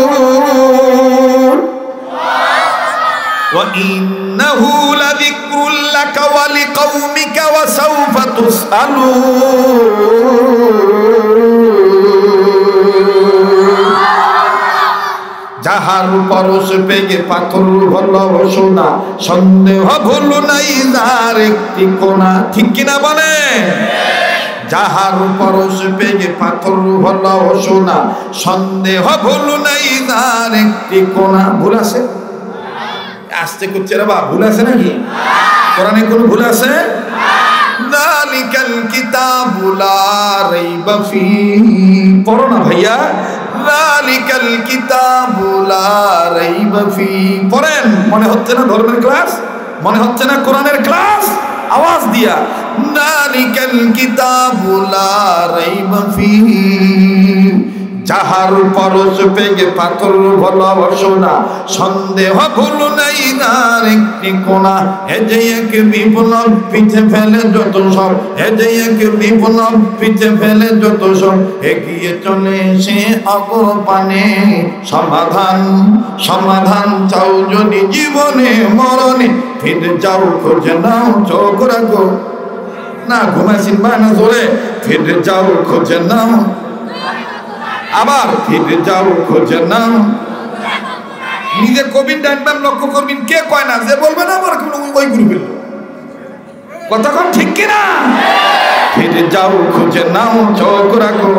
وَإِنَّهُ لَذِكْرٌ لَكَ وَلِقَوْمِكَ وَسَوْفَ تُسْأَلُونَ যাহার পরশ পেগে পাথর হলো সোনা, সন্দেহ ভুল নাই যার একটি কোনা। ঠিক কিনা বলে? যাহার পরশ পেগে পাথর হলো সোনা, সন্দেহ ভুল নাই যার একটি কোনা। ভুল আছে? আসতে করছে রে বা, ভুল আছে নাকি কোরআনে? কোনো ভুল আছে? যালিকাল কিতাবু লা রাইবা ফীহি। পড়ো না ভাইয়া, যালিকাল কিতাবু লা রাইবা ফীহি। পড়েন। মনে হচ্ছে না ধর্মের ক্লাস? মনে হচ্ছে না কোরআনের ক্লাস? আওয়াজ দিয়া, যালিকাল কিতাবু লা রাইবা ফীহি। যাহার পরশ পেগে পাথর হলো সোনা, সন্দেহ ভুল নাই তার একটি কোনা। এ যে এক বিপ্লব পিছে ফেলে যত সব, এ যে এক বিপ্লব পিছে ফেলে যত সব, এগিয়ে চলে সে অগ্রপানে। সমাধান সমাধান চাও যদি জীবনে মরণে, ফিরে যাও খোঁজে নাও চোখ রাখো না। ঘুমাইছেন বা না জোরে? ফিরে যাও খোঁজে নাও, আবার ফিরে যাও খোঁজে নাও। নিজের কবির ডাইনবাম লক্ষ্য করবেন, কে কয় না যে বলবে না আবার কোনো ওই গ্রুপের কথা কোন ঠিক কিনা? ফিরে যাও খোঁজে নাও চোখ রাখো।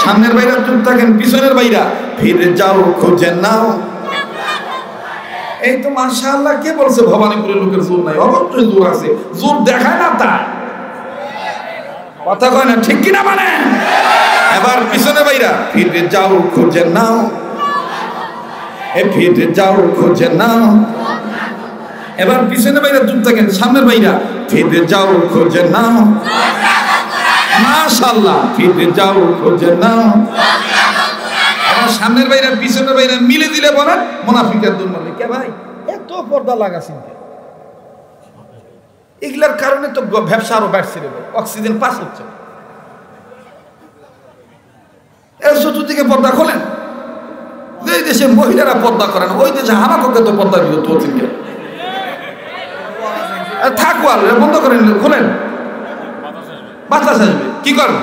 সামনের বাইরা চুপ থাকেন, পিছনের বাইরা ফিরে যাও খোঁজে নাও। এই তো মাশাআল্লাহ, কে বলছে ভবানীপুরের লোকের জোর নাই? অবশ্যই জোর আছে, জোর দেখায় না তা কথা কয় না ঠিক কিনা? মানে এবার পিছনে বাইরা ফিরে যাও খোঁজে নাও, এ ফিরে যাও খোঁজে নাও। এবার পিছনে বাইরা চুপ থাকেন, সামনের বাইরা ফিরে যাও খোঁজে নাও। মাশাআল্লাহ, ফিরে যাও খোঁজে নাও। এবার সামনের বাইরা পিছনের বাইরা মিলে দিলে বলেন মুনাফিকের দুন বলে কে ভাই এত পর্দা লাগাছেন? এগুলার কারণে তো ব্যবসা আরো বাড়ছে, অক্সিজেন পাস হচ্ছে। এর চতুর্দিকে পর্দা খোলেন। যে দেশে মহিলারা পর্দা করেন, ওই দেশে হামাককে তো পর্দা বিরত হচ্ছেন। থাকুয়া বন্ধ করেন, খোলেন, বাতাস আসবে। কি করেন?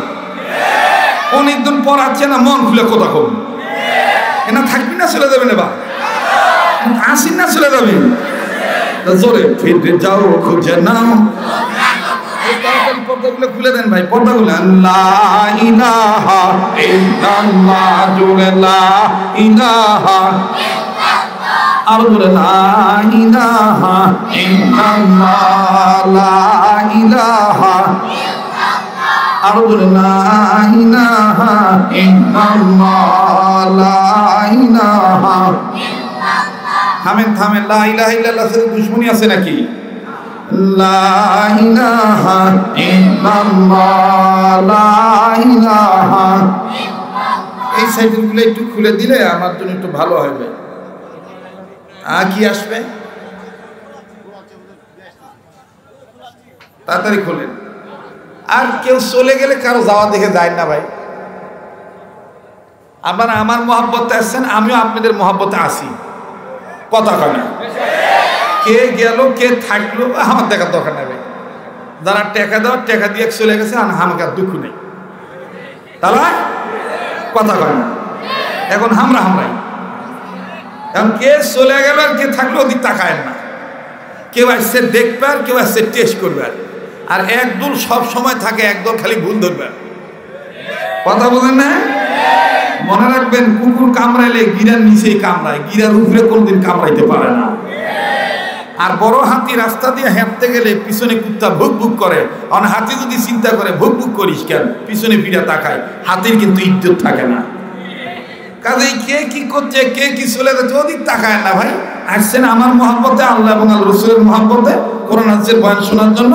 অনেকদিন পড়াচ্ছে না, মন খুলে কথা কম। এনা থাকবি না চলে যাবেন? এবার আসিন না চলে যাবেন? জোরে ফিরে যাও খুঁজে নাও। পর্দাগুলো খুলে দেন ভাই, পর্দাগুলো। লা ইলাহা ইল্লাল্লাহ, জোরে লা ইলাহা, আরো জোরে লা ইলাহা ইল্লাল্লাহ, লা ইলাহা, আরো জোরে লা ইলাহা ইল্লাল্লাহ, লা ইলাহা। থামেন থামেন, লা ইলাহা ইল্লাল্লাহ সাথে দুশমনী আছে নাকি? লা ইলাহা ইল্লাল্লাহ, লা ইলাহা। এই সাইডগুলো একটু খুলে দিলে আমার জন্য একটু ভালো হবে। কি আসবে? তাড়াতাড়ি খোলেন। আর কেউ চলে গেলে কারো যাওয়া দেখে যায় না ভাই। আপনারা আমার মহব্বতে আসছেন, আমিও আপনাদের মহব্বতে আসি। কথা কয় না? কে গেল কে থাকলো আমার দেখার দরকার নেই ভাই। যারা টাকা দেওয়ার টাকা দিয়ে চলে গেছে, আমাকে আর দুঃখ নেই। তারা কথা কয় না। এখন হামরাই। এখন কে চলে গেল আর কে থাকলো ওদিক তাকায় না। কেউ আসছে দেখবে আর কেউ আসছে টেস্ট করবে। আর একদল সব সময় থাকে, একদল খালি ভুল ধরবে। কথা বলেন না? মনে রাখবেন, কুকুর কামড়াইলে গিরার নিচেই কামড়ায়, গিরার উপরে কোনদিন কামড়াইতে পারে না। আর বড় হাতি রাস্তা দিয়ে হাঁটতে গেলে পিছনে কুত্তা ভুক ভুক করে। কারণ হাতি যদি চিন্তা করে ভুক ভুক করিস কেন, পিছনে ফিরে তাকায়, হাতির কিন্তু ইজ্জত থাকে না। কাজেই কে কি করছে, কে কি চলে যাচ্ছে ওদিক তাকায় না ভাই। আসছেন আমার মহব্বতে, আল্লাহ এবং আল্লাহ রসুলের মহব্বতে কোরআন হাদিসের বয়ান শোনার জন্য।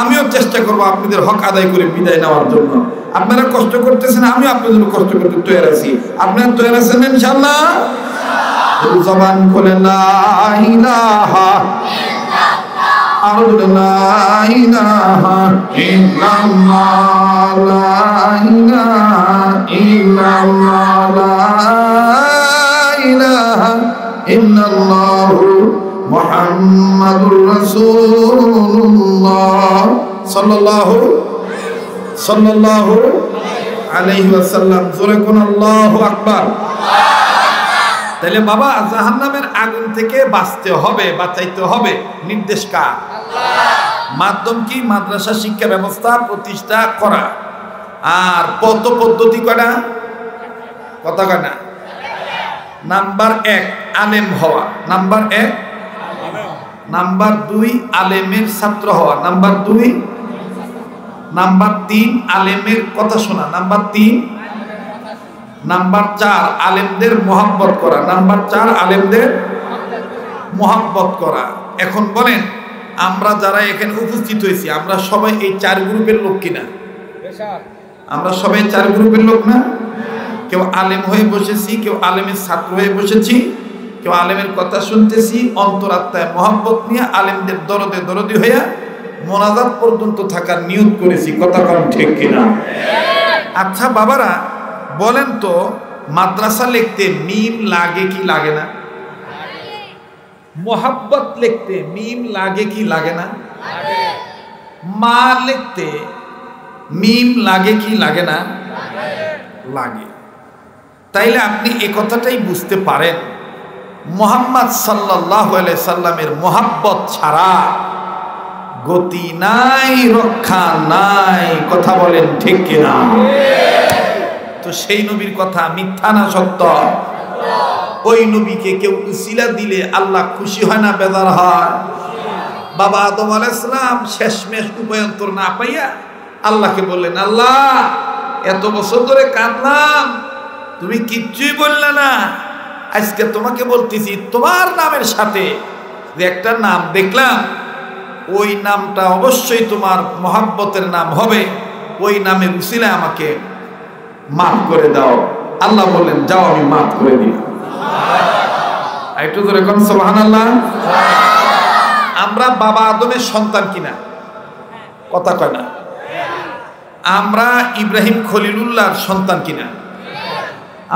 আমিও চেষ্টা করবো আপনাদের হক আদায় করে বিদায় নেওয়ার জন্য। আপনারা কষ্ট করতেছেন, আমিও আপনাদের জন্য কষ্ট করতে তৈরি আছি। আপনারা তৈরি আছেন ইনশাআল্লাহ? জবান খুলে লা ইলাহা ইল্লাল্লাহ, আর লা ইলাহা ইল্লাল্লাহ, লা ইলাহা ইল্লাল্লাহ, লা ইলাহা ইল্লাল্লাহ মুহাম্মাদুর রাসূলুল্লাহ সাল্লাল্লাহু আলাইহি ওয়াসাল্লাম। জোরে কোন আল্লাহু আকবার। তাহলে বাবা জাহান্নামের আগুন থেকে বাঁচতে হবে, বাঁচাইতে হবে, নির্দেশ কার? মাধ্যম কি? মাদ্রাসা শিক্ষা ব্যবস্থা প্রতিষ্ঠা করা। আর পদ্ধতি করা, কথা কনা। নাম্বার 1 আলেম হওয়া, নাম্বার 1। নাম্বার 2 আলেমের ছাত্র হওয়া, নাম্বার 2। নাম্বার 3 আলেমের কথা শোনা, নাম্বার 3। নাম্বার 4 আলেমদের মহব্বত করা, নাম্বার 4 আলেমদের মহব্বত করা। এখন বলেন আমরা যারা এখানে উপস্থিত হয়েছি আমরা সবাই এই 4 গ্রুপের লোক কিনা? আমরা সবাই 4 গ্রুপের লোক না? কেউ আলেম হয়ে বসেছি, কেউ আলেমের ছাত্র হয়ে বসেছি, কেউ আলেমের কথা শুনতেছি, অন্তরাত্মায় মহব্বত নিয়ে আলেমদের দরদে হইয়া মোনাজাত পর্যন্ত থাকার নিয়ত করেছি। কথা কম ঠিক কিনা? আচ্ছা বাবারা বলেন তো, মাদ্রাসা লিখতে মিম লাগে কি লাগে না? মোহাব্বত লিখতে মিম লাগে কি লাগে না? মা লিখতে মিম লাগে কি লাগে না? লাগে। তাইলে আপনি এই কথাটাই বুঝতে পারেন, মুহাম্মদ সাল্লাল্লাহু আলাইহি সাল্লামের মোহাব্বত ছাড়া গতি নাই, রক্ষা নাই। কথা বলেন ঠিক কিনা? তো সেই নবীর কথা মিথ্যা না সত্য? ওই নবীকে কেউ উসিলা দিলে আল্লাহ খুশি হয় না বেজার হয়? বাবা আদম আলাইহিস সালাম শেষমেশ উপায়ন্তর না পাইয়া আল্লাহকে বললেন, আল্লাহ এত বছর ধরে কাঁদলাম, তুমি কিচ্ছুই বললে না। আজকে তোমাকে বলতেছি তোমার নামের সাথে যে একটা নাম দেখলাম, ওই নামটা অবশ্যই তোমার মহব্বতের নাম হবে, ওই নামের উসিলায় আমাকে মাফ করে দাও। আল্লাহ বললেন যাও আমি মাফ করে দিই। একটু ধরে কোন সুবহানাল্লাহ। আমরা বাবা আদমের সন্তান কিনা? কথা কয় না। আমরা ইব্রাহিম খলিলুল্লাহর সন্তান কিনা?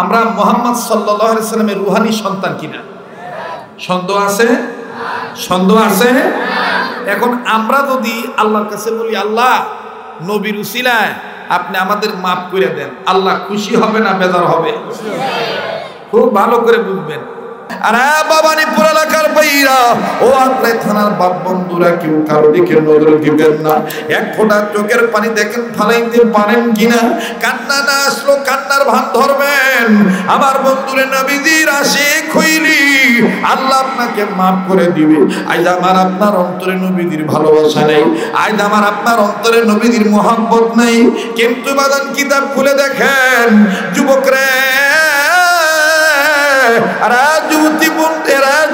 আমরা মুহাম্মদ সাল্লাল্লাহু আলাইহি সাল্লামের রূহানি সন্তান কিনা? সন্দেহ আছে? সন্দেহ আছে? এখন আমরা যদি আল্লাহর কাছে বলি আল্লাহ নবীর উসিলায় আপনি আমাদের মাফ করে দেন, আল্লাহ খুশি হবে না বেজার হবে? খুব ভালো করে বুঝবেন। আর বাবানীপুর এলাকার ভাইরা, ও আত্রাই থানার বাপ বন্ধুরা, কেউ কারো দিকে নজর দিবেন না। এক ফোঁটা চোখের পানি দেখেন ফালাইতে পারেন কিনা? কান্না না আসলো কান্নার ভান ধরবেন। আমার বন্ধুরে নবীজির আশিক হইলি আল্লাহ আপনাকে মাফ করে দিবে। আজ আমার আপনার অন্তরে নবীজির ভালোবাসা নেই, আজ আমার আপনার অন্তরে নবীজির মহব্বত নেই। কিন্তু বাদান কিতাব খুলে দেখেন যুবকরা,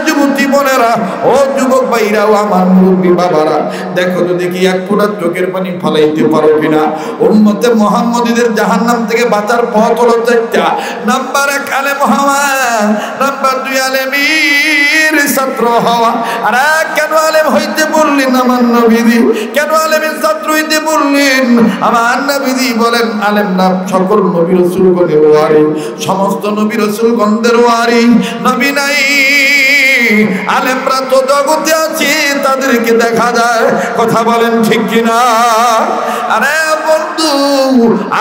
যুবতী বোনেরা, ও যুবক ভাইরা, ও আমার মুরব্বী বাবারা, দেখো তো দেখি এক ফোঁটা চোখের পানি ফলাইতে পারো কিনা। উম্মতে মুহাম্মদীদের জাহান্নাম থেকে বাঁচার পথ হলো 4টা। নাম্বার 1 আলেম হওয়া, নাম্বার 2 আলেমের ছাত্র হওয়া। আর কেন আলেম হইতে বললেন আমার নবীজি? কেন আলেমের ছাত্র হইতে বললেন আমার নবীজি? বলেন আলেমরা সকল নবী রাসূলগণের ওয়ারিস, সমস্ত নবী রাসূলগণদের ওয়ারিস। নবী নাই, আলেমরা তো জগতে আছে, তাদেরকে দেখা যায়। কথা বলেন ঠিক কিনা? আরে বন্ধু,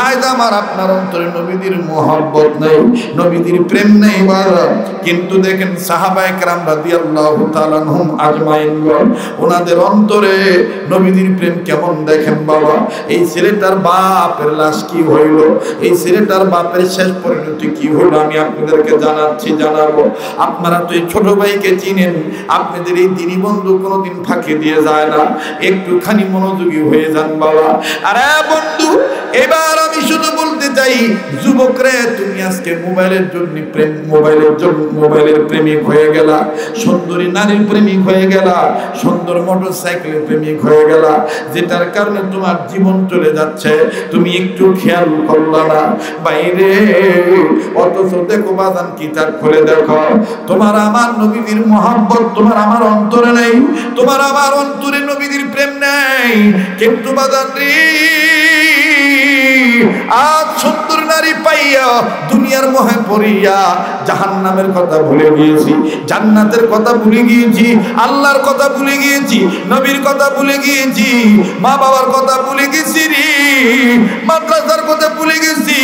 আজ আমার আপনার অন্তরে নবীদের মহব্বত নেই, নবীদের প্রেম নেই বাবা। কিন্তু দেখেন সাহাবায়ে কেরাম রাদিয়াল্লাহু তাআলা আনহুম আজমাইন, ওনাদের অন্তরে নবীদের প্রেম কেমন দেখেন বাবা। এই ছেলেটার বাপের লাশ কি হইল, এই ছেলেটার বাপের শেষ পরিণতি কি হইল, আমি আপনাদেরকে জানাচ্ছি, জানাবো। আপনারা তো এই ছোট ভাইকে চিনেন, আপনাদের এই দিনী বন্ধু কোনোদিন ফাঁকি দিয়ে যায় না। একটুখানি মনোযোগী হয়ে যান বাবা। আরে বন্ধু, এবার আমি শুধু বলতে চাই, যুবকরে তুমি আজকে মোবাইলের জন্য মোবাইলের প্রেমিক হয়ে গেলা, সুন্দরী নারীর প্রেমিক হয়ে গেলা, সুন্দর মোটরসাইকেলের প্রেমিক হয়ে গেলা, যেটার কারণে তোমার জীবন চলে যাচ্ছে, তুমি একটু খেয়াল করলা না বাইরে। অথচ দেখো বাজান, কিতাব খুলে দেখো, তোমার আমার নবীর মহব্বত তোমার আমার অন্তরে নেই, তোমার আমার অন্তরে নবীর প্রেম নেই। কিন্তু বাজান রে, আজ সুন্দর নারী পাইয়া দুনিয়ার মোহে পড়িয়া জাহান্নামের কথা ভুলে গিয়েছি, জান্নাতের কথা ভুলে গিয়েছি, আল্লাহর কথা ভুলে গিয়েছি, নবীর কথা ভুলে গিয়েছি, মা বাবার কথা ভুলে গেছি রে, মাদ্রাসার কথা ভুলে গেছি,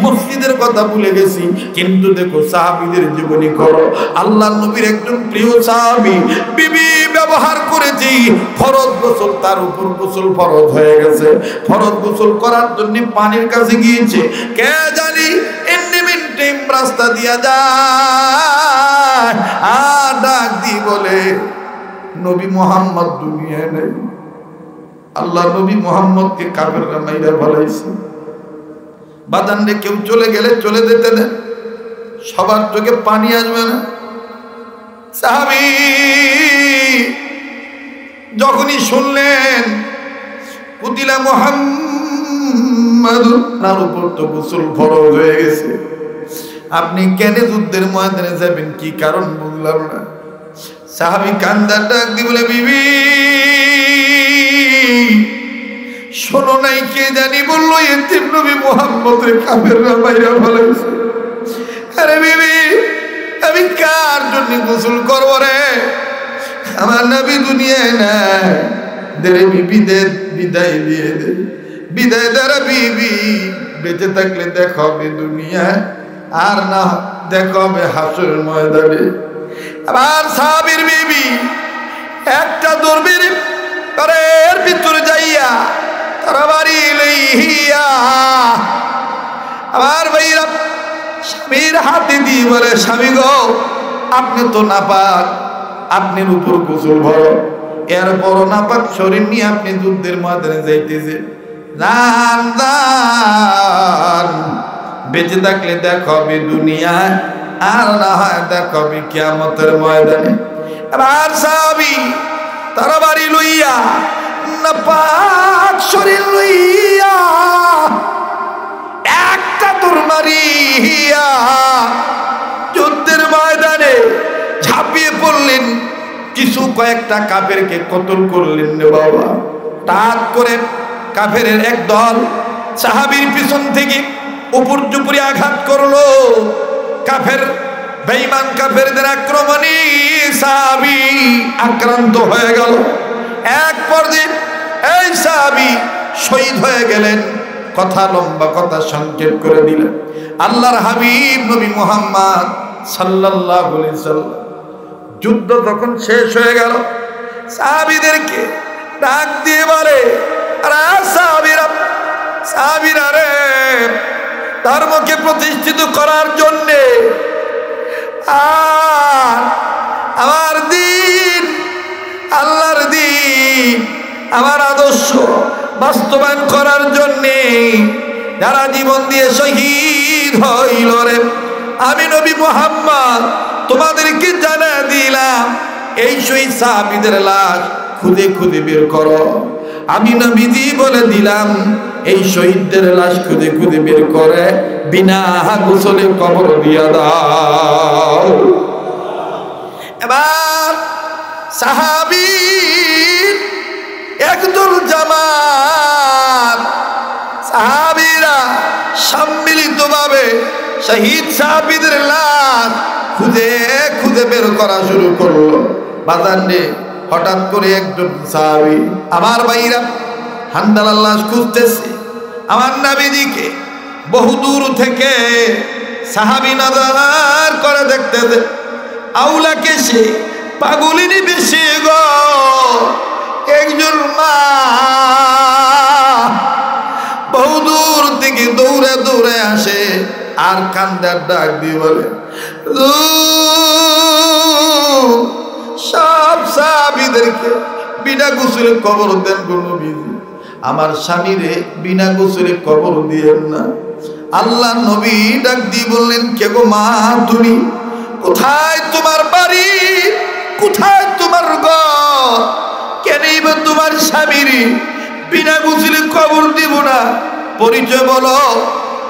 মসজিদের কথা ভুলে গেছি। কিন্তু দেখো সাহাবীদের জীবনী করো, আল্লাহর নবীর একজন প্রিয় সাহাবী বিবি ব্যবহার করেছি, ফরজ গোসল, তার উপর গোসল ফরজ হয়ে গেছে, ফরজ গোসল করার জন্য পানির কাছে গিয়েছে, কে জানি এন্ডিমেন্টিম রাস্তা দিয়া যায়, আর ডাক দি বলে নবী মুহাম্মদ দুনিয়ায় নেই। আল্লাহ নবী মুহাম্মদকে কাফেররা মাইরা ফেলাইছে। বাদানরে কেউ চলে গেলে চলে যেতে দেন, সবার চোখে পানি আসবে না। সাহাবী যখনই শুনলেন কুতিলা মুহাম্মাদ, তার উপর তো গোসল ফরজ হয়ে গেছে, আপনি কেন যুদ্ধের ময়দানে যাবেন, কি কারণ বুঝলাম না। সাহাবী কান্দার ডাক দিয়ে বলে, বিবি শোনো নাই, কে জানি বললো এতিম নবী মুহাম্মদের কাফেররা মাইরা ফেলাইছে। আরে বিবি, আমি কার জন্য গোসল করব রে, আমার নবী দুনিয়ায় নাই, দেরে বিবি দে, বিদায় দিয়ে দে, বিদায় দ্বারা বিবি, বেঁচে থাকলে দেখা হবে দুনিয়ায়, আর না দেখা হবে হাসরের ময়দানে। আবার সাহাবীর বিবি একটা দৌড়বের এর ভিতরে যাইয়া তারা বাড়ি লইয়া, আমার ভাইরা স্বামীর হাতে দিয়ে বলে, স্বামী গো আপনি তো নাপাক, আপনার উপর গোসল ভরো, এরপর নাপাক শরীর নিয়ে আপনি যুদ্ধের ময়দানে যাইতেছে, বেঁচে থাকলে দেখা হবে দুনিয়ায়, আর না হয় দেখা হবে কিয়ামতের ময়দানে। এবার সাহাবী তারা বাড়ি লইয়া, নাপাক শরীর লইয়া, একটা দৌড় মারিয়া যুদ্ধের ময়দানে ঝাঁপিয়ে পড়লেন, কিছু কয়েকটা কাফেরকে কতল করলেন রে বাবা। টাক করে কাফেরের এক দল সাহাবীর পিছন থেকে উপর জুপুরি আঘাত করলো, কাফের বেঈমান কাফেরদের আক্রমণে সাহাবী আক্রান্ত হয়ে গেল। এক পর্যায়ে এই সাহাবী শহীদ হয়ে গেলেন। কথা লম্বা, কথা সংক্ষেপ করে দিলেন। আল্লাহর হাবিব নবী মুহাম্মদ সাল্লাল্লাহু আলাইহি সাল্লাম যুদ্ধ যখন শেষ হয়ে গেল, সাহাবীদেরকে ডাক দিয়ে বলে, আরে সাহাবীরা রে, ধর্মকে প্রতিষ্ঠিত করার জন্যে আর আমার দিন, আল্লাহর দিন, আমার আদর্শ বাস্তবায়ন করার জন্যে যারা জীবন দিয়ে শহীদ হইল রে, আমি নবী মুহাম্মদ তোমাদেরকে জানা দিলাম, এই শহীদ সাহাবীদের লাশ খুঁজে খুঁজে বের করো। আমি নবীজি বলে দিলাম, এই শহীদদের লাশ খুঁজে খুঁজে বের করে বিনা গোসলে কবর দিয়া দাও। এবার সাহাবী একদল জামাত সাহাবীরা সম্মিলিতভাবে শহীদ সাহাবীদের লাশ খুঁজে খুঁজে বের করা শুরু করলো। বাজারে হঠাৎ করে একজন সাহাবী, আমার ভাইরা হানজালার লাশ খুঁজতেছে, আমার নবীজিকে বহু দূর থেকে সাহাবী নজর করে দেখতেছে, আউলাকে সে পাগলিনী বেশি গো। একজন মা বহু দূর থেকে দৌড়ে দৌড়ে আসে, আর কান্দার ডাক দিয়ে বলে, আমাকে বিনা গোসলে কবর দেন গো নবীজি, আমার স্বামীরে বিনা গোসলে কবর দিয়েন না। আল্লাহ নবী ডাক দিয়ে বললেন, কে গো মা তুমি? কোথায় তোমার বাড়ি? কোথায় তোমার ঘর? কেনই বা তোমার স্বামীরে বিনা গোসলে কবর দিব না? পরিচয় বলো।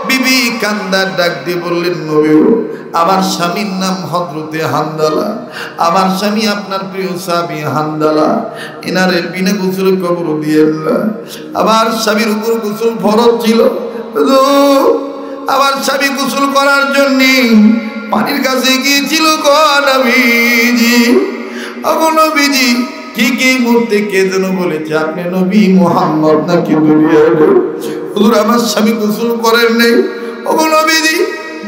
বিবি কান্দার ডাক দিয়ে বললেন, নবী আমার স্বামীর নাম হযরতে হানজালা, আমার স্বামী আপনার প্রিয় সাহাবী হানজালা, এনারে বিনা গোসলে কবর দিয়েন না। আমার স্বামীর উপর গোসল ফরজ ছিল, আমার স্বামী গোসল করার জন্য পানির কাছে গিয়েছিল গো নবীজি। ওগো নবীজি, ঠিক এই মুহূর্তে কে যেন বলেছে আপনি নবী মুহাম্মদ নাকি দুনিয়ার? হুজুর আমার স্বামী গোসল করেন নাই। ওগো নবীজি,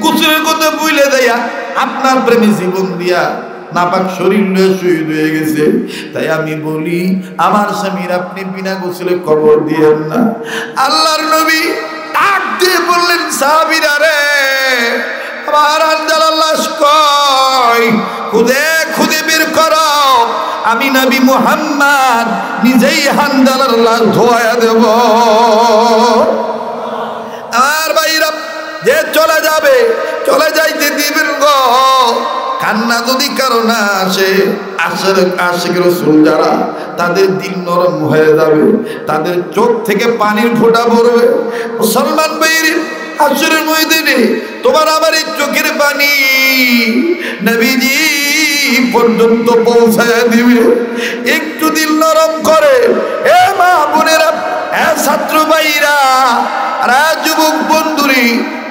গোসলের কথা ভুলে দেয়া আপনার প্রেমে জীবন দিয়া নাপাক শরীর লয়ে শহীদ হয়ে গেছে। তাই আমি বলি আমার স্বামীর আপনি বিনা গোসলে কবর দিয়েন না। আল্লাহর নবী ডাক দিয়ে বললেন, সাহাবীরা রে, আমার হানজালার লাশ কই? খুদে খুদে বের করো, আমি নবী মুহাম্মদ নিজেই হানজালার লাশ ধোয়া দেব। আর ভাইরা, যে চলে যাবে চলে যাইতে দিবেন গো। কান্না যদি কারো না আসে, আশিক রাসূল যারা, তাদের দিল নরম হয়ে যাবে, তাদের চোখ থেকে পানির ফোঁটা পড়বে। মুসলমান ভাইরে, হাসরের ময়দানে তোমার আমার এই চোখের পানি নবীজি পর্যন্ত পৌঁছায় দিবে। একটু দিল নরম করে এ মা বোনেরা, এ ছাত্র ভাইরা, আর যুবক বন্ধুরি,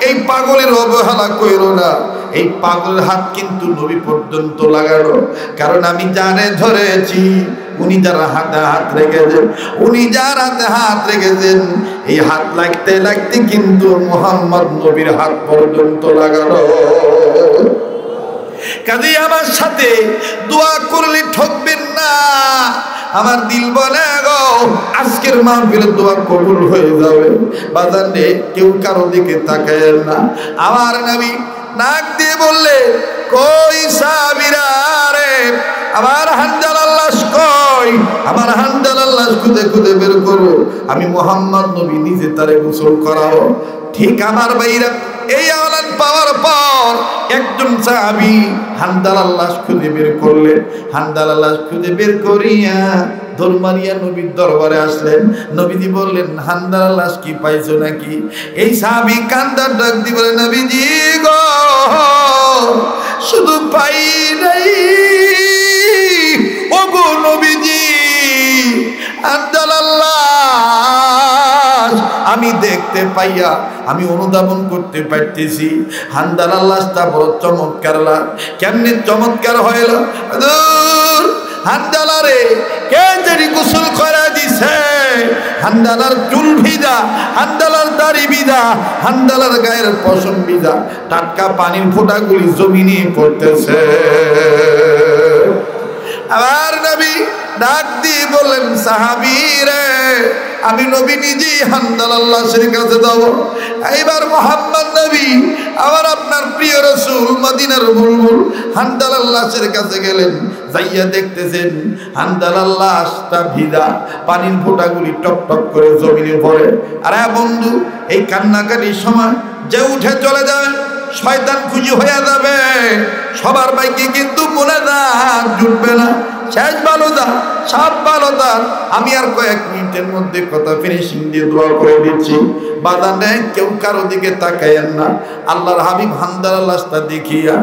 এই পাগলের অবহেলা কইরো না। এই পাগলের হাত কিন্তু নবী পর্যন্ত লাগানো, কারণ আমি জানে ধরেছি উনি যার হাতে হাত রেখেছেন, উনি যার হাতে হাত রেখেছেন, এই হাত লাগতে লাগতে কিন্তু মুহাম্মদ নবীর হাত পর্যন্ত লাগানো। কাজে আমার সাথে দোয়া করলে ঠকবেন না। আমার দিল বলে গো, আজকের মাহফিলে দোয়া কবুল হয়ে যাবে। বাজার নেই, কেউ কারো দিকে তাকায় না। আমার নবী নাক দিয়ে বললে, কই সাহাবীরা রে, আমার হানজালার লাশ কই? আমার হানজালার লাশ খুঁজে খুঁজে বের করো, আমি মুহাম্মদ নবী নিজে তারে গোসল করাও। ঠিক আমার ভাইরা, এই আওলাদ পাওয়ার পর একজন সাহাবী হানজালার লাশ খুঁজে বের করলেন। হানজালার লাশ খুঁজে বের করিয়া দরমারিয়া নবীর দরবারে আসলেন। নবীজি বললেন, হানজালার লাশ কি পাইছো নাকি? এই সাহাবী কান্দার ডাক দিয়ে বলে, নবীজি গো, শুধু পাই নাই, ওগো নবীজি, হানজালার লাশ আমি দেখতে পাইয়া আমি অনুধাবন করতে পারতেছি। হানজালার লাশটা বড় চমৎকার লাশ। কেমনে চমৎকার হইল? হানজালারে কে জানি গোসল করে দিছে। হানজালার চুল ভিজা, হানজালার দাড়ি ভিজা, হানজালার গায়ের পশম ভিজা, টাটকা পানির ফোঁটাগুলি জমিনে পড়তেছে। আবার নবী ডাক দিয়ে বললেন, সাহাবী রে, আমি নবী নিজেই হানজালার লাশের কাছে যাব। এইবার মুহাম্মদ নবী, আমার আপনার প্রিয় রাসূল মদিনার বুলবুল হানজালার লাশের কাছে গেলেন। যাইয়া দেখতেছেন হানজালার লাশটা ভিজা, পানির ফোঁটাগুলি টপ টপ করে জমিনে পড়ে। আরে বন্ধু, এই কান্নাকাটির সময় যে উঠে চলে যাবে, শয়তান খুশি হয়ে যাবে। সবার বাইকে কিন্তু মোনাজাত জুটবে না। শেষ ভালো দা, সব ভালো দা। আমি আর কয়েক মিনিটের মধ্যে কথা ফিনিশিং দিয়ে দোয়া করে দিচ্ছি। বাজানে কেউ কারো দিকে তাকায়েন না। আল্লাহর হাবিব হানজালার লাশটা দেখিয়া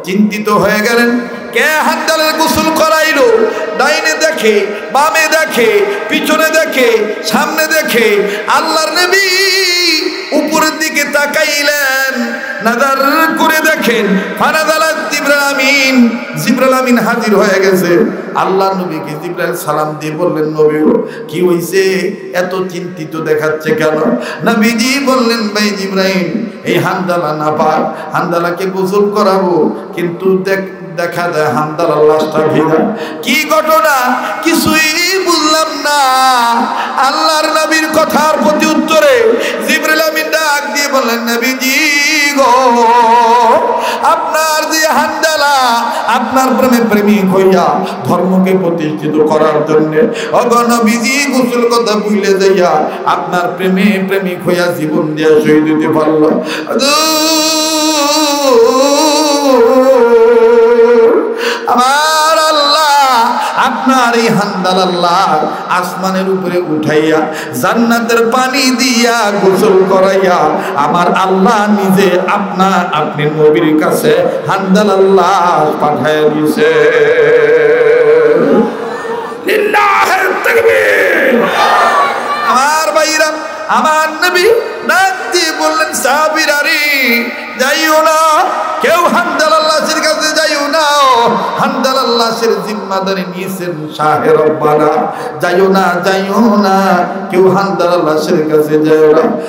চিন্তিত হয়ে গেলেন। কে হানজালার গোসল করাইলো? ডাইনে দেখে, বামে দেখে, পিছনে দেখে, সামনে দেখে। আল্লাহর নবী উপরের দিকে তাকাইলেন, নাজার করে দেখেন ফানাজালাত জিবরাইল আমিন। জিবরাইল আমিন হাজির হয়ে গেছে। আল্লাহ নবীকে জিবরাইল সালাম দিয়ে বললেন, নবী কি হইছে, এত চিন্তিত দেখাচ্ছে কেন? নবীজি বললেন, ভাই জিবরাইল, এই হানজালা নাপাক, হানজালাকে গোসল করাবো, কিন্তু দেখা যায় হানজালার লাশটা ভিজা। কি ঘটনা কিছুই বুঝলাম না। আল্লাহর নবীর কথার প্রতি উত্তরে জিবরাইল আমিন ডাক দিয়ে বললেন, নবীজি গো, আপনার যে হানজালা আপনার প্রেমে প্রেমিক হইয়া ধর্মকে প্রতিষ্ঠিত করার জন্য নবীজি গোসল কথা ভুলে যাইয়া আপনার প্রেমে প্রেমিক হইয়া জীবন দিয়া শহীদ হইতে পারলো। আমার আল্লাহ আপনার এই হান্দাল আল্লাহ আসমানের উপরে উঠাইয়া জান্নাতের পানি দিয়া গোসল করাইয়া আমার আল্লাহ নিজে আপনি নবীর কাছে হান্দাল আল্লাহ পাঠাইয়া দিয়েছে। লিল্লাহির তাকবীর। আমার ভাইরা, আমার নবী ডাক দিয়ে বললেন, সাহাবীরা রে যাইও না, কেউ হান্দাল আল্লাহর কাছে যাইও না। হান্দাল আল্লাহর জিম্মাদারি নিয়েছেন শাহে রব্বানা। যাইও না, যাইও না, কেউ হান্দাল আল্লাহর কাছে যাইও না।